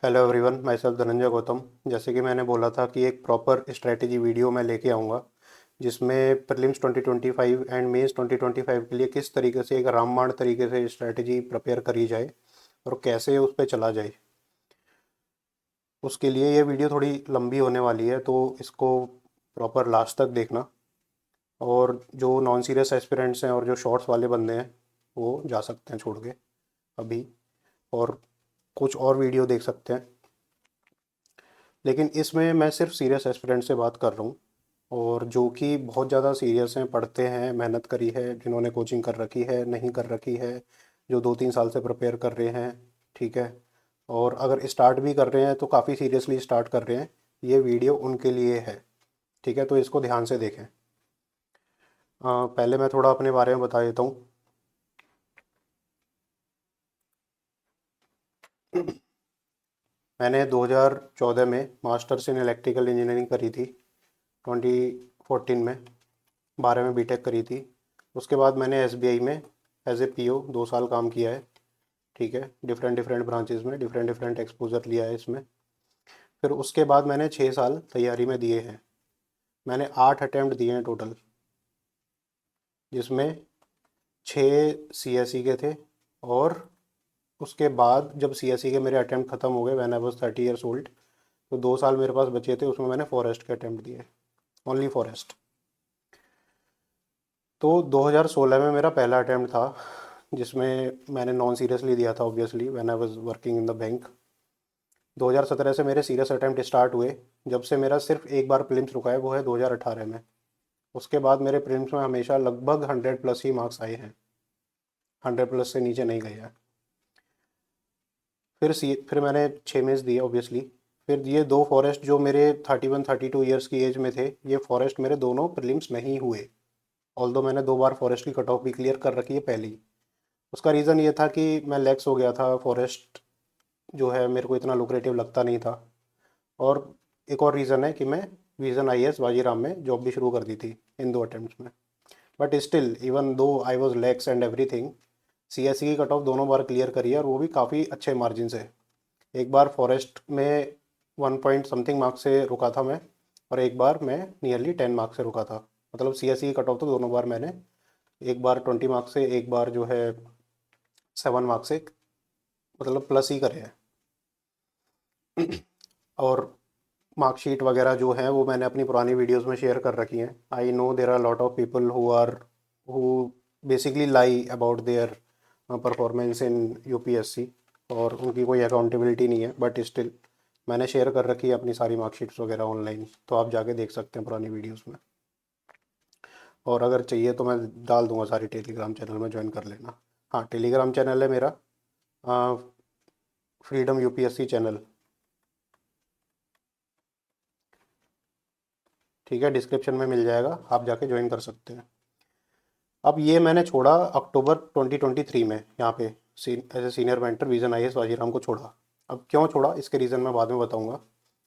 Hello everyone, my self Dhananjay Gautam. जैसे कि मैंने बोला था कि एक प्रॉपर स्ट्रेटेजी वीडियो मैं लेके आऊँगा जिसमें प्रीलिम्स 2025 एंड मेंस 2025 के लिए किस तरीके से एक रामबाण तरीके से स्ट्रेटेजी प्रिपेयर करी जाए और कैसे उस पर चला जाए। उसके लिए ये वीडियो थोड़ी लंबी होने वाली है, तो इसको प्रॉपर लास्ट तक देखना। और जो नॉन सीरियस एस्पिरेंट्स हैं और जो शॉर्ट्स वाले बंदे हैं वो जा सकते हैं छोड़ के अभी, और कुछ और वीडियो देख सकते हैं। लेकिन इसमें मैं सिर्फ सीरियस एस्पिरेंट से बात कर रहा हूँ, और जो कि बहुत ज़्यादा सीरियस हैं, पढ़ते हैं, मेहनत करी है, जिन्होंने कोचिंग कर रखी है, नहीं कर रखी है, जो 2-3 साल से प्रिपेयर कर रहे हैं। ठीक है। और अगर स्टार्ट भी कर रहे हैं तो काफ़ी सीरियसली स्टार्ट कर रहे हैं। ये वीडियो उनके लिए है। ठीक है, तो इसको ध्यान से देखें। पहले मैं थोड़ा अपने बारे में बता देता हूँ। मैंने 2014 में मास्टर्स इन इलेक्ट्रिकल इंजीनियरिंग करी थी। 2014 में 12 में बीटेक करी थी। उसके बाद मैंने एसबीआई में एज ए पीओ 2 साल काम किया है। ठीक है, डिफरेंट डिफरेंट ब्रांचेस में डिफरेंट डिफरेंट एक्सपोजर लिया है इसमें। फिर उसके बाद मैंने 6 साल तैयारी में दिए हैं। मैंने 8 अटैम्प्ट दिए हैं टोटल, जिसमें 6 सीएसई के थे। और उसके बाद जब सीएसई के मेरे अटैम्प्ट ख़त्म हो गए, when I was 30 years old, तो 2 साल मेरे पास बचे थे, उसमें मैंने फॉरेस्ट के अटैम्प्ट दिए, ओनली फॉरेस्ट। तो 2016 में मेरा पहला अटैम्प्ट था, जिसमें मैंने नॉन सीरियसली दिया था obviously, when I was working in the bank. 2017 से मेरे सीरियस अटैम्प्ट स्टार्ट हुए। जब से मेरा सिर्फ एक बार प्रीलिम्स रुका है वो है 2018 में। उसके बाद मेरे प्रीलिम्स में हमेशा लगभग 100+ ही मार्क्स आए हैं, 100+ से नीचे नहीं गए हैं। फिर मैंने 6 मेंस दिए ऑब्वियसली। फिर ये 2 फॉरेस्ट जो मेरे 31-32 ईयर्स की एज में थे, ये फॉरेस्ट मेरे दोनों प्रीलिम्स नहीं हुए। ऑल्दो मैंने 2 बार फॉरेस्ट की कट ऑफ भी क्लियर कर रखी है पहले ही। उसका रीज़न ये था कि मैं लैक्स हो गया था, फॉरेस्ट जो है मेरे को इतना लुक्रेटिव लगता नहीं था। और एक और रीज़न है कि मैं विजन आईएएस वाजीराम में जॉब भी शुरू कर दी थी इन 2 अटेम्प्ट्स में। But still even though I was lakhs and everything, CSC की कट ऑफ दोनों बार क्लियर करी है, और वो भी काफ़ी अच्छे मार्जिन से। एक बार फॉरेस्ट में 1 पॉइंट समथिंग मार्क्स से रुका था मैं, और एक बार मैं नियरली 10 मार्क्स से रुका था। मतलब सीएससी की कट ऑफ तो दोनों बार मैंने, एक बार 20 मार्क्स से, एक बार जो है 7 मार्क्स से, मतलब प्लस ही करे हैं। और मार्कशीट वगैरह जो है वो मैंने अपनी पुरानी वीडियोस में शेयर कर रखी हैं। I know there are lot of people who basically lie about their performance in UPSC, और उनकी कोई अकाउंटेबिलिटी नहीं है, बट स्टिल मैंने शेयर कर रखी है अपनी सारी मार्कशीट्स वगैरह ऑनलाइन, तो आप जाके देख सकते हैं पुरानी वीडियोस में। और अगर चाहिए तो मैं डाल दूंगा सारी, टेलीग्राम चैनल में ज्वाइन कर लेना। हाँ, टेलीग्राम चैनल है मेरा, फ्रीडम यूपीएससी चैनल। ठीक है, डिस्क्रिप्शन में मिल जाएगा, आप जाके ज्वाइन कर सकते हैं। अब ये मैंने छोड़ा अक्टूबर 2023 में, यहाँ पे as a senior mentor Vision IAS Vajiram को छोड़ा। अब क्यों छोड़ा इसके रीज़न मैं बाद में बताऊंगा।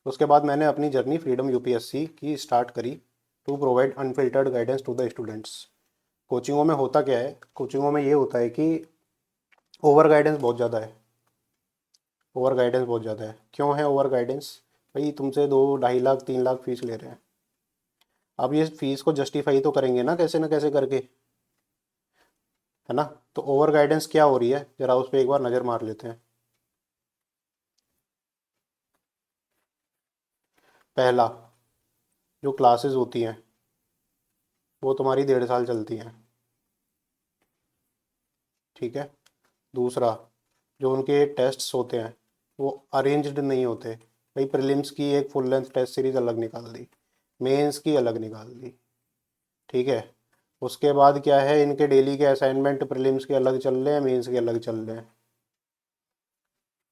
उसके बाद मैंने अपनी जर्नी फ्रीडम यूपीएससी की स्टार्ट करी, to provide unfiltered guidance to the students. कोचिंगों में होता क्या है, कोचिंगों में ये होता है कि ओवर गाइडेंस बहुत ज़्यादा है। ओवर गाइडेंस बहुत ज़्यादा है। क्यों है ओवर गाइडेंस? भाई तुमसे 2-2.5 लाख 3 लाख फीस ले रहे हैं। अब ये फीस को जस्टिफाई तो करेंगे ना कैसे करके, है ना। तो ओवर गाइडेंस क्या हो रही है, जरा उस पर एक बार नज़र मार लेते हैं। पहला, जो क्लासेस होती हैं वो तुम्हारी 1.5 साल चलती हैं। ठीक है। दूसरा, जो उनके टेस्ट्स होते हैं वो अरेंज्ड नहीं होते। भाई प्रीलिम्स की एक फुल लेंथ टेस्ट सीरीज अलग निकाल दी, मेंस की अलग निकाल दी। ठीक है। उसके बाद क्या है, इनके डेली के असाइनमेंट प्रीलिम्स के अलग चल रहे हैं, मेंस के अलग चल रहे हैं,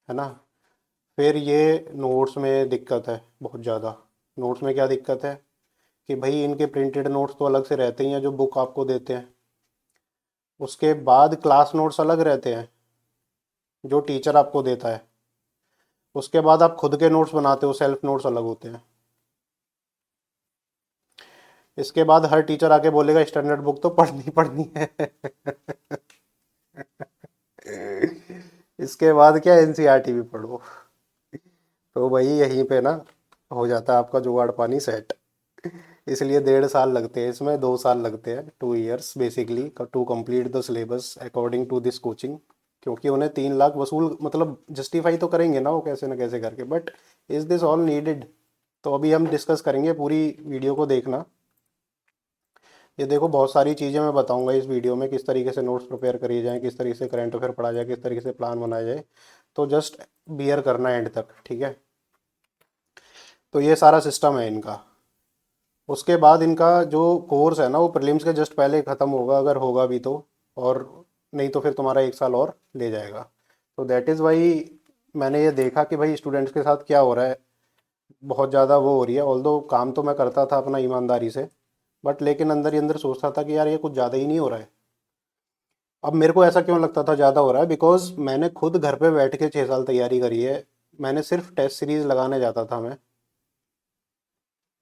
है ना। फिर ये नोट्स में दिक्कत है बहुत ज़्यादा। नोट्स में क्या दिक्कत है कि भाई इनके प्रिंटेड नोट्स तो अलग से रहते ही हैं जो बुक आपको देते हैं। उसके बाद क्लास नोट्स अलग रहते हैं जो टीचर आपको देता है। उसके बाद आप खुद के नोट्स बनाते हो, सेल्फ नोट्स अलग होते हैं। इसके बाद हर टीचर आके बोलेगा स्टैंडर्ड बुक तो पढ़नी पढ़नी है। इसके बाद क्या, एनसीईआरटी भी पढ़ो। तो भाई यहीं पे ना हो जाता है आपका जुगाड़ पानी सेट। इसलिए 1.5 साल लगते हैं इसमें, 2 साल लगते हैं, 2 years basically to complete the syllabus according to this coaching. क्योंकि उन्हें 3 लाख वसूल मतलब जस्टिफाई तो करेंगे ना वो कैसे ना कैसे करके, but is this all needed? तो अभी हम डिस्कस करेंगे, पूरी वीडियो को देखना। ये देखो बहुत सारी चीज़ें मैं बताऊंगा इस वीडियो में, किस तरीके से नोट्स प्रिपेयर करिए जाएँ, किस तरीके से करंट अफेयर पढ़ा जाए, किस तरीके से प्लान बनाया जाए। तो जस्ट बियर करना एंड तक, ठीक है। तो ये सारा सिस्टम है इनका। उसके बाद इनका जो कोर्स है ना वो प्रीलिम्स के जस्ट पहले ख़त्म होगा, अगर होगा भी तो। और नहीं तो फिर तुम्हारा 1 साल और ले जाएगा। तो दैट इज़ वाई मैंने ये देखा कि भाई स्टूडेंट्स के साथ क्या हो रहा है, बहुत ज़्यादा वो हो रही है। ऑल्दो काम तो मैं करता था अपना ईमानदारी से, बट लेकिन अंदर ही अंदर सोचता था कि यार ये कुछ ज़्यादा ही नहीं हो रहा है। अब मेरे को ऐसा क्यों लगता था ज़्यादा हो रहा है, बिकॉज मैंने खुद घर पे बैठ के 6 साल तैयारी करी है। मैंने सिर्फ टेस्ट सीरीज़ लगाने जाता था मैं,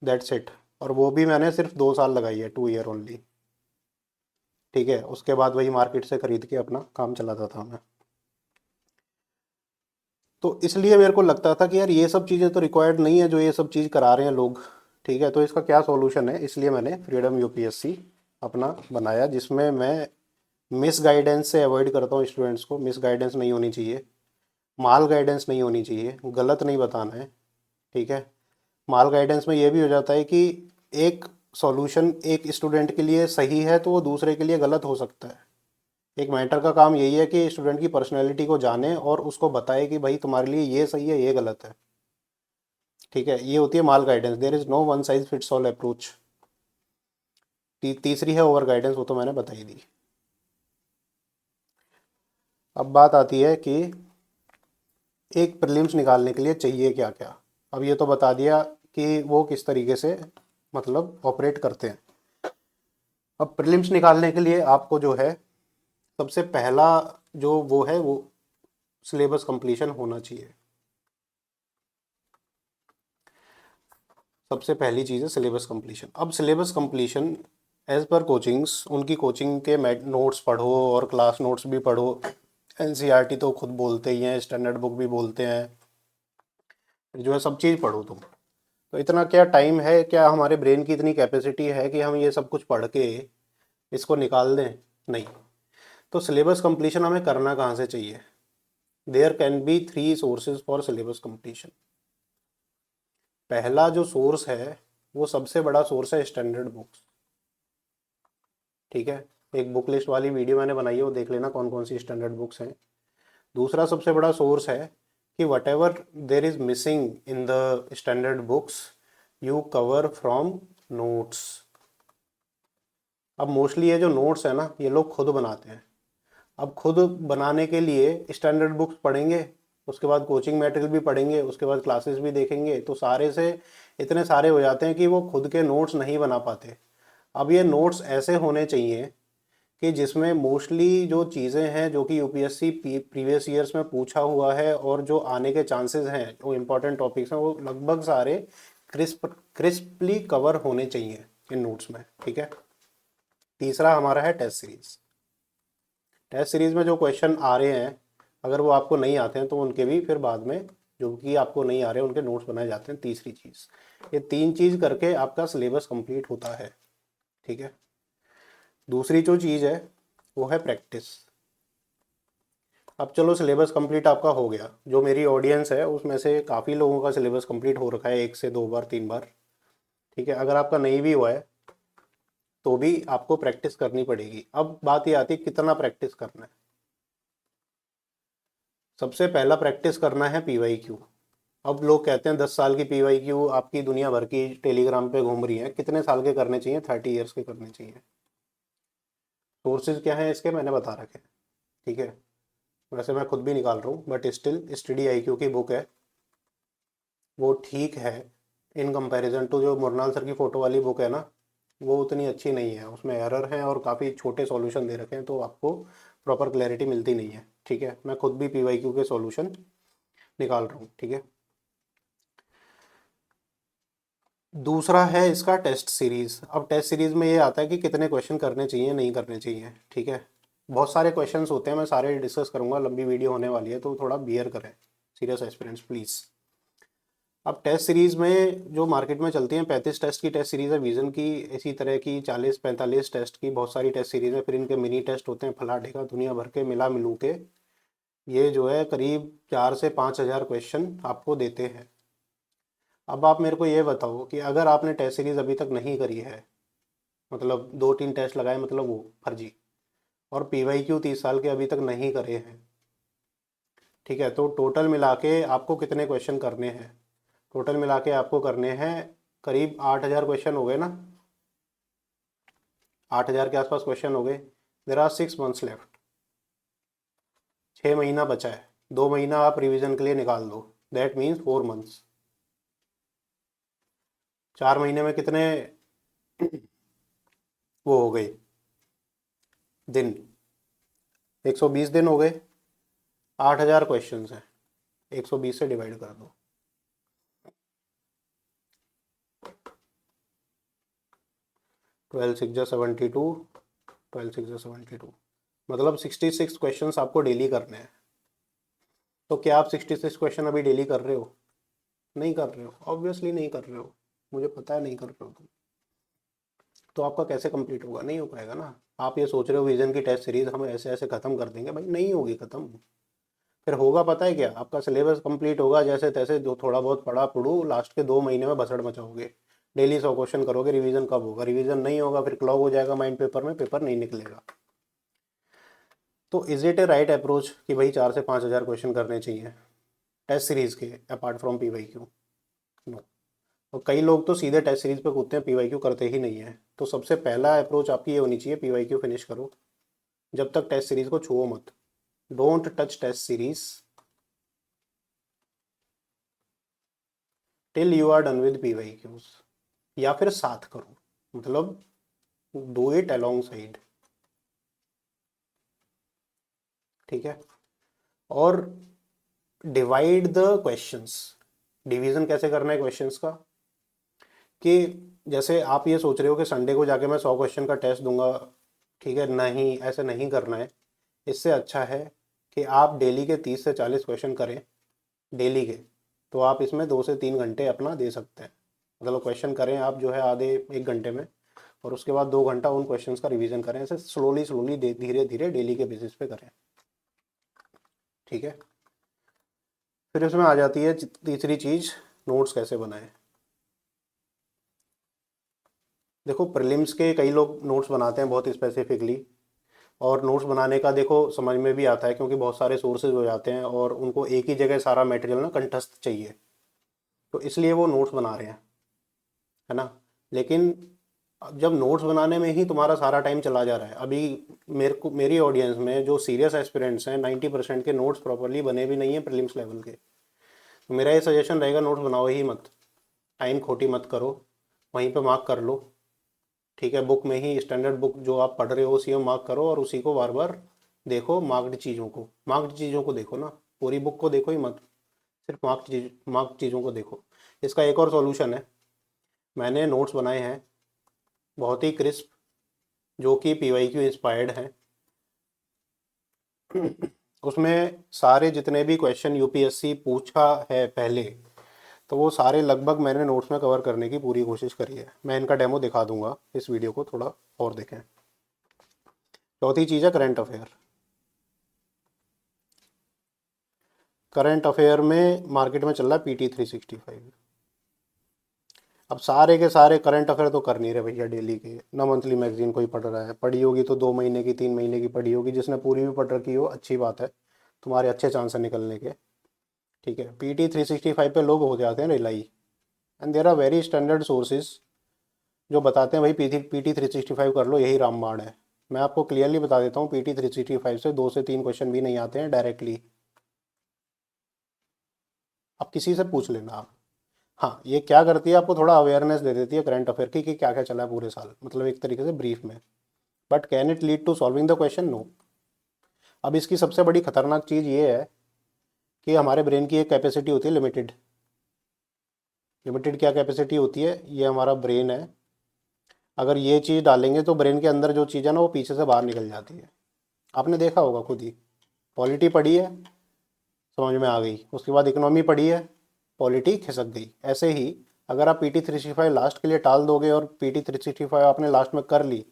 दैट्स इट। और वो भी मैंने सिर्फ 2 साल लगाई है, 2 year ओनली, ठीक है। उसके बाद वही मार्केट से खरीद के अपना काम चलाता था मैं। तो इसलिए मेरे को लगता था कि यार ये सब चीज़ें तो रिक्वायर्ड नहीं है जो ये सब चीज़ करा रहे हैं लोग, ठीक है। तो इसका क्या सॉल्यूशन है, इसलिए मैंने फ्रीडम यूपीएससी अपना बनाया, जिसमें मैं मिस गाइडेंस से अवॉइड करता हूँ स्टूडेंट्स को। मिस गाइडेंस नहीं होनी चाहिए, माल गाइडेंस नहीं होनी चाहिए, गलत नहीं बताना है, ठीक है। माल गाइडेंस में ये भी हो जाता है कि एक सॉल्यूशन एक स्टूडेंट के लिए सही है तो वो दूसरे के लिए गलत हो सकता है। एक मेंटर का काम यही है कि स्टूडेंट की पर्सनैलिटी को जाने और उसको बताए कि भाई तुम्हारे लिए ये सही है ये गलत है, ठीक है। ये होती है माल guidance. There is no one size fits all approach. तीसरी है ओवर गाइडेंस, वो तो मैंने बताई दी। अब बात आती है कि एक प्रीलिम्स निकालने के लिए चाहिए क्या क्या। अब ये तो बता दिया कि वो किस तरीके से मतलब ऑपरेट करते हैं। अब प्रीलिम्स निकालने के लिए आपको जो है सबसे पहला जो वो है वो सिलेबस कंप्लीशन होना चाहिए। सबसे पहली चीज़ है सिलेबस कंप्लीशन। अब syllabus completion as per coachings, उनकी कोचिंग के नोट्स पढ़ो और क्लास नोट्स भी पढ़ो। एनसीईआरटी तो खुद बोलते ही हैं, स्टैंडर्ड बुक भी बोलते हैं, जो है सब चीज़ पढ़ो तुम। तो इतना क्या टाइम है, क्या हमारे ब्रेन की इतनी कैपेसिटी है कि हम ये सब कुछ पढ़ के इसको निकाल दें? नहीं। तो सिलेबस कंप्लीशन हमें करना कहाँ से चाहिए? There can be 3 sources for syllabus completion. पहला जो सोर्स है वो सबसे बड़ा सोर्स है स्टैंडर्ड बुक्स, ठीक है। एक बुक लिस्ट वाली वीडियो मैंने बनाई है, वो देख लेना कौन कौन सी स्टैंडर्ड बुक्स हैं। दूसरा सबसे बड़ा सोर्स है कि what ever there is missing in the standard books you cover from notes. अब मोस्टली ये जो नोट्स है ना ये लोग खुद बनाते हैं। अब खुद बनाने के लिए स्टैंडर्ड बुक्स पढ़ेंगे, उसके बाद कोचिंग मटेरियल भी पढ़ेंगे, उसके बाद क्लासेस भी देखेंगे, तो सारे से इतने सारे हो जाते हैं कि वो खुद के नोट्स नहीं बना पाते। अब ये नोट्स ऐसे होने चाहिए कि जिसमें मोस्टली जो चीज़ें हैं जो कि यूपीएससी प्रीवियस ईयर्स में पूछा हुआ है और जो आने के चांसेस हैं, जो इम्पोर्टेंट टॉपिक्स हैं, वो लगभग सारे क्रिस्पली कवर होने चाहिए इन नोट्स में, ठीक है। तीसरा हमारा है टेस्ट सीरीज। टेस्ट सीरीज में जो क्वेश्चन आ रहे हैं, अगर वो आपको नहीं आते हैं तो उनके भी फिर बाद में जो कि आपको नहीं आ रहे हैं उनके नोट्स बनाए जाते हैं। तीसरी चीज़, ये 3 चीज़ करके आपका सिलेबस कंप्लीट होता है, ठीक है। दूसरी जो चीज़ है वो है प्रैक्टिस। अब चलो सिलेबस कंप्लीट आपका हो गया, जो मेरी ऑडियंस है उसमें से काफ़ी लोगों का सिलेबस कंप्लीट हो रखा है 1 से 2 बार 3 बार, ठीक है। अगर आपका नहीं भी हुआ है तो भी आपको प्रैक्टिस करनी पड़ेगी। अब बात ये आती है कितना प्रैक्टिस करना है। सबसे पहला प्रैक्टिस करना है पीवाईक्यू। अब लोग कहते हैं 10 साल की पीवाईक्यू आपकी दुनिया भर की टेलीग्राम पे घूम रही है, कितने साल के करने चाहिए? 30 years के करने चाहिए। सोर्सेज क्या है इसके मैंने बता रखे हैं, ठीक है। वैसे मैं खुद भी निकाल रहा हूँ बट स्टिल स्टडी आईक्यू की बुक है, वो ठीक है इन कंपैरिजन टू जो मुरनाल सर की फ़ोटो वाली बुक है ना, वो उतनी अच्छी नहीं है, उसमें एरर हैं और काफ़ी छोटे सॉल्यूशन दे रखे हैं, तो आपको प्रॉपर क्लैरिटी मिलती नहीं है, ठीक है। मैं खुद भी पीवाईक्यू के सॉल्यूशन निकाल रहा हूँ, ठीक है। दूसरा है इसका टेस्ट सीरीज़। अब टेस्ट सीरीज़ में ये आता है कि कितने क्वेश्चन करने चाहिए नहीं करने चाहिए, ठीक है। बहुत सारे क्वेश्चंस होते हैं, मैं सारे डिस्कस करूंगा, लंबी वीडियो होने वाली है तो थोड़ा बियर करें सीरियस एस्पिरेंट्स प्लीज़। अब टेस्ट सीरीज़ में जो मार्केट में चलती हैं 35 टेस्ट की टेस्ट सीरीज़ है विज़न की, इसी तरह की 40-45 टेस्ट की बहुत सारी टेस्ट सीरीज़ है, फिर इनके मिनी टेस्ट होते हैं फला ढेका दुनिया भर के मिला मिलू के ये जो है करीब 4 से 5 हज़ार क्वेश्चन आपको देते हैं। अब आप मेरे को ये बताओ कि अगर आपने टेस्ट सीरीज़ अभी तक नहीं करी है, मतलब 2-3 टेस्ट लगाए मतलब वो फर्जी, और PYQ 30 साल के अभी तक नहीं करे हैं, ठीक है, तो टोटल मिला के आपको कितने क्वेश्चन करने हैं? टोटल मिला के आपको करने हैं करीब 8 हज़ार क्वेश्चन हो गए ना, 8 हज़ार के आसपास क्वेश्चन हो गए। देर आर 6 मंथ्स लेफ्ट, 6 महीना बचा है, 2 महीना आप रिवीजन के लिए निकाल दो, दैट मीन्स 4 मंथ्स। 4 महीने में कितने वो हो गए दिन? 120 दिन हो गए। 8 हज़ार क्वेश्चन हैं, 120 से डिवाइड कर दो, 12×6=72, 12×6=72, मतलब 66 क्वेश्चन आपको डेली करने हैं। तो क्या आप 66 क्वेश्चन अभी डेली कर रहे हो? नहीं कर रहे हो, ऑब्वियसली नहीं कर रहे हो, मुझे पता है नहीं कर रहे हो तुम। तो आपका कैसे कंप्लीट होगा? नहीं हो पाएगा ना। आप ये सोच रहे हो विजन की टेस्ट सीरीज हम ऐसे ऐसे खत्म कर देंगे, भाई नहीं होगी खत्म। फिर होगा पता है क्या? आपका सिलेबस कंप्लीट होगा जैसे तैसे, जो थोड़ा बहुत पढ़ा पढ़ू, लास्ट के 2 महीने में भसड़ मचाओगे, डेली 100 क्वेश्चन करोगे, रिवीजन कब होगा? रिवीजन नहीं होगा, फिर क्लॉग हो जाएगा माइंड पेपर में, पेपर नहीं निकलेगा। तो is it A right approach कि भाई 4 से 5 हज़ार क्वेश्चन करने चाहिए टेस्ट सीरीज के अपार्ट फ्रॉम PYQ? नो। और कई लोग तो सीधे टेस्ट सीरीज पे कूदते हैं, PYQ करते ही नहीं है। तो सबसे पहला अप्रोच आपकी ये होनी चाहिए, PYQ फिनिश करो, जब तक टेस्ट सीरीज को छुओ मत। Don't touch test series till you are done with PYQs, या फिर साथ करो, मतलब डू इट अलोंग साइड, ठीक है। और डिवाइड द क्वेश्चंस, डिवीजन कैसे करना है क्वेश्चंस का? कि जैसे आप ये सोच रहे हो कि संडे को जाके मैं 100 क्वेश्चन का टेस्ट दूंगा, ठीक है, नहीं, ऐसे नहीं करना है। इससे अच्छा है कि आप डेली के 30 से 40 क्वेश्चन करें, डेली के, तो आप इसमें 2 से 3 घंटे अपना दे सकते हैं। मतलब क्वेश्चन करें आप जो है आधे 1 घंटे में, और उसके बाद 2 घंटा उन क्वेश्चंस का रिवीजन करें, ऐसे स्लोली स्लोली धीरे धीरे डेली के बेसिस पे करें, ठीक है। फिर इसमें आ जाती है तीसरी चीज़, नोट्स कैसे बनाएं। देखो प्रीलिम्स के कई लोग नोट्स बनाते हैं बहुत स्पेसिफिकली, और नोट्स बनाने का देखो समझ में भी आता है, क्योंकि बहुत सारे सोर्सेज हो जाते हैं और उनको एक ही जगह सारा मटेरियल ना कंठस्थ चाहिए, तो इसलिए वो नोट्स बना रहे हैं, है ना। लेकिन जब नोट्स बनाने में ही तुम्हारा सारा टाइम चला जा रहा है, अभी मेरी ऑडियंस में जो सीरियस एस्पिरेंट्स हैं 90% के नोट्स प्रॉपरली बने भी नहीं हैं प्रीलिम्स लेवल के, तो मेरा ये सजेशन रहेगा नोट्स बनाओ ही मत, टाइम खोटी मत करो, वहीं पे मार्क कर लो, ठीक है। बुक में ही स्टैंडर्ड बुक जो आप पढ़ रहे हो उसी में मार्क करो, और उसी को बार बार देखो, मार्क्ड चीज़ों को देखो ना, पूरी बुक को देखो ही मत, सिर्फ मार्क्ड चीज़ों को देखो। इसका एक और सॉल्यूशन है, मैंने नोट्स बनाए हैं बहुत ही क्रिस्प, जो कि PYQ इंस्पायर्ड हैं। उसमें सारे जितने भी क्वेश्चन UPSC पूछा है पहले, तो वो सारे लगभग मैंने नोट्स में कवर करने की पूरी कोशिश करी है। मैं इनका डेमो दिखा दूंगा, इस वीडियो को थोड़ा और देखें। चौथी चीज़ है करंट अफेयर। करंट अफेयर में मार्केट में चल रहा है PT 365। अब सारे के सारे करंट अफेयर तो कर नहीं रहे भैया डेली के, ना मंथली मैगजीन कोई पढ़ रहा है, पढ़ी होगी तो 2 महीने की 3 महीने की पढ़ी होगी, जिसने पूरी भी पढ़ रखी हो अच्छी बात है, तुम्हारे अच्छे चांस है निकलने के, ठीक है। PT 365 पे लोग हो जाते हैं rely, and there are very standard sources जो बताते हैं भाई PT 365 कर लो, यही रामबाण है। मैं आपको क्लियरली बता देता हूँ, PT 365 से 2 से 3 क्वेश्चन भी नहीं आते हैं डायरेक्टली, आप किसी से पूछ लेना आप। हाँ, ये क्या करती है, आपको थोड़ा अवेयरनेस दे देती है करंट अफेयर की कि क्या क्या चला है पूरे साल, मतलब एक तरीके से ब्रीफ में। But can it lead to solving the question? No. अब इसकी सबसे बड़ी खतरनाक चीज़ ये है कि हमारे ब्रेन की एक कैपेसिटी होती है लिमिटेड। लिमिटेड क्या कैपेसिटी होती है? ये हमारा ब्रेन है, अगर ये चीज़ डालेंगे तो ब्रेन के अंदर जो चीज़ है ना वो पीछे से बाहर निकल जाती है। आपने देखा होगा खुद ही, पॉलिटी पढ़ी है, समझ में आ गई, उसके बाद इकोनॉमी पढ़ी है, पॉलिटी खिसक गई। ऐसे ही अगर आप PT 365 लास्ट के लिए टाल दोगे और PT 365 आपने लास्ट में कर ली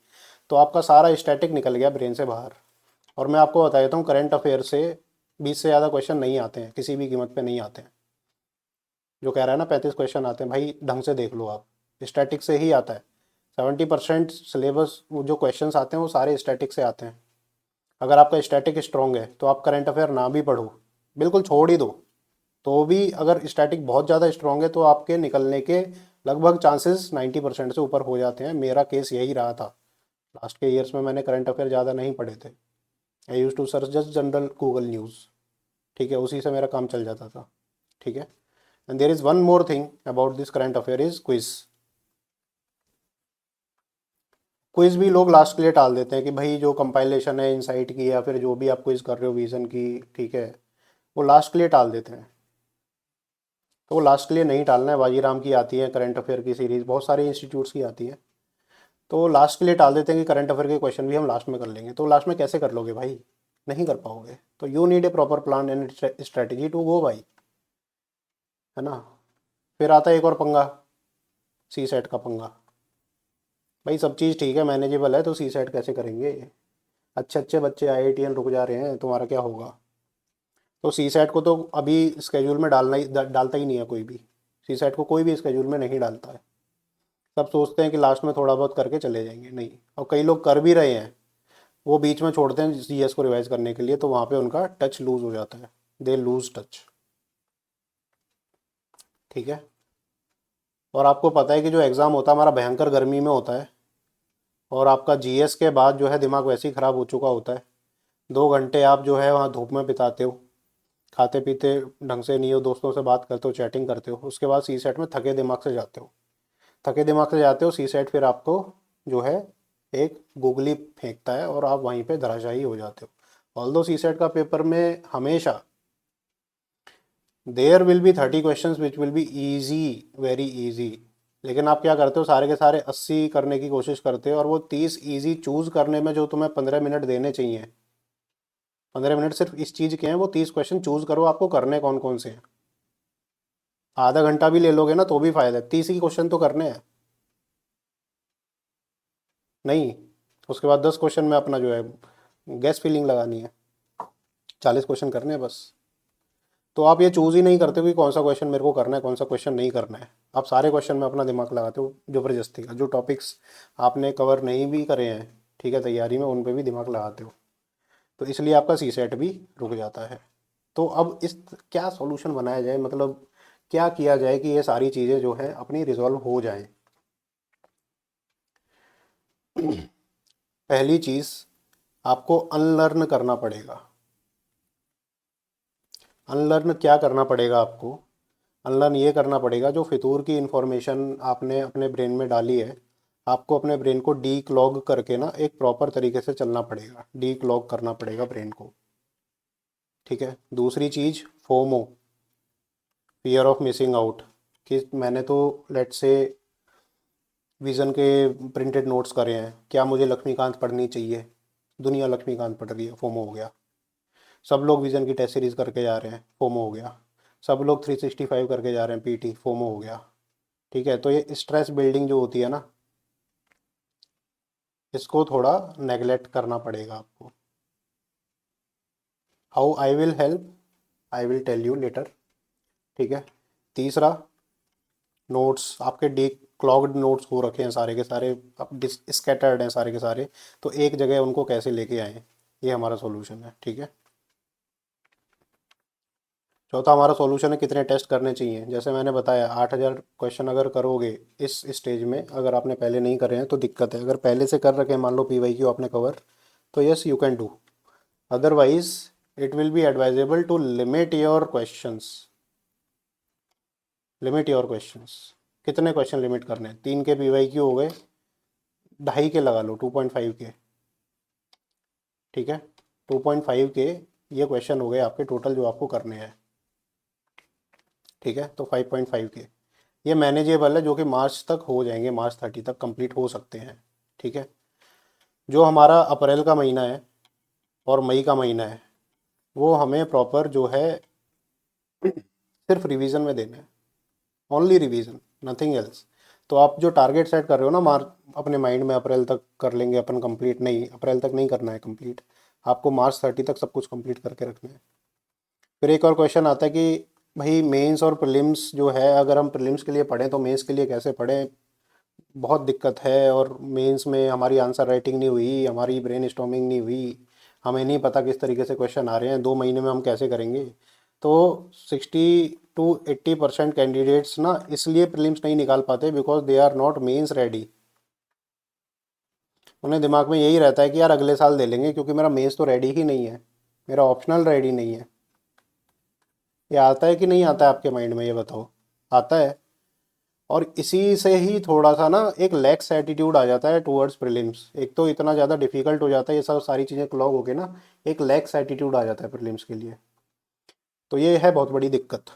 तो आपका सारा स्टैटिक निकल गया ब्रेन से बाहर। और मैं आपको बता देता हूँ करंट अफेयर से 20 से ज़्यादा क्वेश्चन नहीं आते हैं, किसी भी कीमत पे नहीं आते हैं। जो कह रहा है ना 35 क्वेश्चन आते हैं, भाई ढंग से देख लो आप, स्टैटिक से ही आता है। 70% सिलेबस वो जो क्वेश्चंस आते हैं वो सारे स्टैटिक से आते हैं। अगर आपका स्टैटिक स्ट्रॉन्ग है तो आप करंट अफेयर ना भी पढ़ो, बिल्कुल छोड़ ही दो, तो भी अगर स्टैटिक बहुत ज़्यादा स्ट्रॉन्ग है तो आपके निकलने के लगभग चांसेस 90% से ऊपर हो जाते हैं। मेरा केस यही रहा था। लास्ट के ईयर्स में मैंने करंट अफेयर ज़्यादा नहीं पढ़े थे। I use to search just general Google news, ठीक है, उसी से मेरा काम चल जाता था, ठीक है। And there is one more thing about this current affair is quiz. Quiz भी लोग लास्ट के लिए टाल देते हैं कि भाई जो कंपाइलेशन है इनसाइट की या फिर जो भी आप क्विज कर रहे हो विजन की, ठीक है, वो लास्ट के लिए टाल देते हैं। तो वो लास्ट के लिए नहीं टालना है। बाजीराम की आती है करंट अफेयर की सीरीज़, बहुत सारे इंस्टीट्यूट्स की आती है, तो लास्ट के लिए टाल देते हैं कि करंट अफेयर के क्वेश्चन भी हम लास्ट में कर लेंगे। तो लास्ट में कैसे कर लोगे भाई, नहीं कर पाओगे। तो you need a proper plan and strategy to go भाई, है ना। फिर आता है एक और पंगा, सी सेट का पंगा। भाई सब चीज़ ठीक है, मैनेजेबल है, तो सी सेट कैसे करेंगे। अच्छे अच्छे बच्चे IITN रुक जा रहे हैं, तुम्हारा क्या होगा। तो सी सेट को तो अभी स्केड्यूल में डालता ही नहीं है कोई भी। सी सेट को कोई भी स्केड्यूल में नहीं डालता है। सब सोचते हैं कि लास्ट में थोड़ा बहुत करके चले जाएंगे, नहीं। और कई लोग कर भी रहे हैं, वो बीच में छोड़ते हैं CS को रिवाइज करने के लिए, तो वहाँ पे उनका टच लूज हो जाता है, दे लूज टच, ठीक है। और आपको पता है कि जो एग्ज़ाम होता है हमारा भयंकर गर्मी में होता है, और आपका GS के बाद जो है दिमाग वैसे ही ख़राब हो चुका होता है। 2 घंटे आप जो है वहाँ धूप में बिताते हो, खाते पीते ढंग से नहीं हो, दोस्तों से बात करते हो, चैटिंग करते हो, उसके बाद सी सेट में थके दिमाग से जाते हो। थके दिमाग से जाते हो, सी सेट फिर आपको जो है एक गूगली फेंकता है और आप वहीं पे धराशायी हो जाते हो। ऑल्दो सी सेट का पेपर में हमेशा there will be 30 questions which will be easy, very easy, लेकिन आप क्या करते हो, सारे के सारे 80 करने की कोशिश करते हो, और वो 30 ईजी चूज़ करने में जो तुम्हें 15 मिनट देने चाहिए, 15 मिनट सिर्फ इस चीज़ के हैं, वो 30 क्वेश्चन चूज़ करो आपको करने कौन कौन से हैं। आधा घंटा भी ले लोगे ना तो भी फायदा है, 30 ही क्वेश्चन तो करने हैं, नहीं। उसके बाद 10 क्वेश्चन में अपना जो है गैस फीलिंग लगानी है, 40 क्वेश्चन करने हैं बस। तो आप ये चूज़ ही नहीं करते कि कौन सा क्वेश्चन मेरे को करना है, कौन सा क्वेश्चन नहीं करना है। आप सारे क्वेश्चन में अपना दिमाग लगाते हो ज़बरदस्ती का, जो टॉपिक्स आपने कवर नहीं भी करे हैं, ठीक है, तैयारी में, उन पे भी दिमाग लगाते हो। तो इसलिए आपका सी सेट भी रुक जाता है। तो अब इस क्या सॉल्यूशन बनाया जाए, मतलब क्या किया जाए कि ये सारी चीज़ें जो है अपनी रिजॉल्व हो जाएं। पहली चीज़, आपको अनलर्न करना पड़ेगा। अनलर्न क्या करना पड़ेगा आपको, अनलर्न ये करना पड़ेगा जो फितूर की इन्फॉर्मेशन आपने अपने ब्रेन में डाली है, आपको अपने ब्रेन को डी क्लॉग करके ना एक प्रॉपर तरीके से चलना पड़ेगा, डी क्लॉग करना पड़ेगा ब्रेन को, ठीक है। दूसरी चीज़, FOMO, fear of missing out, कि मैंने तो लेट से विज़न के प्रिंटेड नोट्स करे हैं, क्या मुझे लक्ष्मीकांत पढ़नी चाहिए, दुनिया लक्ष्मीकांत पढ़ रही है, फोमो हो गया। सब लोग विज़न की टेस्ट सीरीज़ करके जा रहे हैं, फोमो हो गया। सब लोग 365 करके जा रहे हैं PT, फोमो हो गया, ठीक है। तो ये स्ट्रेस बिल्डिंग जो होती है ना, इसको थोड़ा नेगलेक्ट करना पड़ेगा आपको। How I will help, I will tell you later, ठीक है। तीसरा, नोट्स आपके डी क्लॉग्ड नोट्स हो रखे हैं सारे के सारे, अब स्कैटर्ड हैं सारे के सारे, तो एक जगह उनको कैसे लेके आएँ, ये हमारा सॉल्यूशन है, ठीक है। चौथा हमारा सॉल्यूशन है कितने टेस्ट करने चाहिए। जैसे मैंने बताया 8000 क्वेश्चन अगर करोगे इस स्टेज में, अगर आपने पहले नहीं करे हैं तो दिक्कत है। अगर पहले से कर रखे हैं, मान लो PYQ आपने कवर, तो yes you can do, otherwise it will be advisable to limit your questions, limit your questions. कितने क्वेश्चन लिमिट करने हैं, 3 के PYQ हो गए, 2.5 के लगा लो, 2.5 के, ठीक है। 2.5 के ये क्वेश्चन हो गए आपके टोटल जो आपको करने हैं, ठीक है। तो 5.5 के ये मैनेजेबल है, जो कि मार्च तक हो जाएंगे, मार्च 30 तक कंप्लीट हो सकते हैं, ठीक है। जो हमारा अप्रैल का महीना है और मई का महीना है, वो हमें प्रॉपर जो है सिर्फ रिवीजन में देना है, ओनली रिवीजन, नथिंग एल्स। तो आप जो टारगेट सेट कर रहे हो ना मार्च अपने माइंड में, अप्रैल तक कर लेंगे अपन कंप्लीट, नहीं, अप्रैल तक नहीं करना है कंप्लीट, आपको मार्च 30 तक सब कुछ कंप्लीट करके रखना है। फिर एक और क्वेश्चन आता है कि भाई मेंस और प्रीलिम्स जो है, अगर हम प्रीलिम्स के लिए पढ़ें तो मेंस के लिए कैसे पढ़ें, बहुत दिक्कत है, और मेंस में हमारी आंसर राइटिंग नहीं हुई, हमारी ब्रेन स्टॉर्मिंग नहीं हुई, हमें नहीं पता किस तरीके से क्वेश्चन आ रहे हैं, 2 महीने में हम कैसे करेंगे। तो 60 to 80% कैंडिडेट्स ना इसलिए प्रीलिम्स नहीं निकाल पाते because they are not mains ready. उन्हें दिमाग में यही रहता है कि यार अगले साल दे लेंगे, क्योंकि मेरा मेंस तो रेडी ही नहीं है, मेरा ऑप्शनल रेडी नहीं है। ये आता है कि नहीं आता है आपके माइंड में, ये बताओ। आता है। और इसी से ही थोड़ा सा ना एक लैक्स एटीट्यूड आ जाता है टूवर्ड्स प्रीलिम्स। एक तो इतना ज़्यादा डिफिकल्ट हो जाता है ये सब सारी चीज़ें क्लॉग होके ना, एक लैक्स एटीट्यूड आ जाता है प्रीलिम्स के लिए। तो ये है बहुत बड़ी दिक्कत।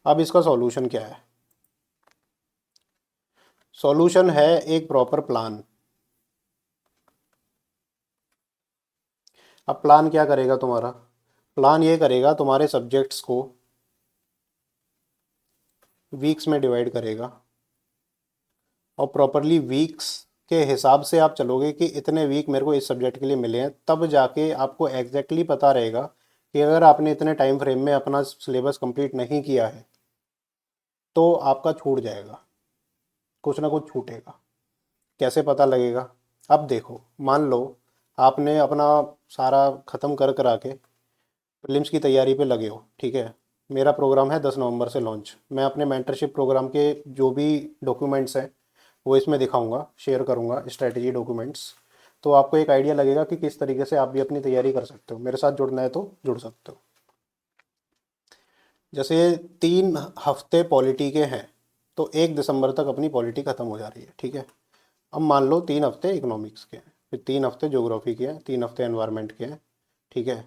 अब इसका सॉल्यूशन क्या है? सॉल्यूशन है एक प्रॉपर प्लान। अब प्लान क्या करेगा तुम्हारा? प्लान ये करेगा तुम्हारे सब्जेक्ट्स को वीक्स में डिवाइड करेगा, और प्रॉपरली वीक्स के हिसाब से आप चलोगे कि इतने वीक मेरे को इस सब्जेक्ट के लिए मिले हैं, तब जाके आपको एग्जैक्टली पता रहेगा कि अगर आपने इतने टाइम फ्रेम में अपना सिलेबस कंप्लीट नहीं किया है तो आपका छूट जाएगा, कुछ ना कुछ छूटेगा। कैसे पता लगेगा? अब देखो, मान लो आपने अपना सारा ख़त्म कर करा के प्रीलिम्स की तैयारी पे लगे हो, ठीक है। मेरा प्रोग्राम है 10 नवंबर से लॉन्च। मैं अपने मेंटरशिप प्रोग्राम के जो भी डॉक्यूमेंट्स हैं वो इसमें दिखाऊंगा, शेयर करूंगा, स्ट्रेटजी डॉक्यूमेंट्स। तो आपको एक आइडिया लगेगा कि किस तरीके से आप भी अपनी तैयारी कर सकते हो। मेरे साथ जुड़ना है तो जुड़ सकते हो। जैसे 3 हफ्ते पॉलिटी के हैं, तो 1 दिसंबर तक अपनी पॉलिटी ख़त्म हो जा रही है, ठीक है। अब मान लो 3 हफ्ते इकोनॉमिक्स के हैं, फिर 3 हफ्ते ज्योग्राफी के हैं, 3 हफ्ते एनवायरनमेंट के हैं, ठीक है।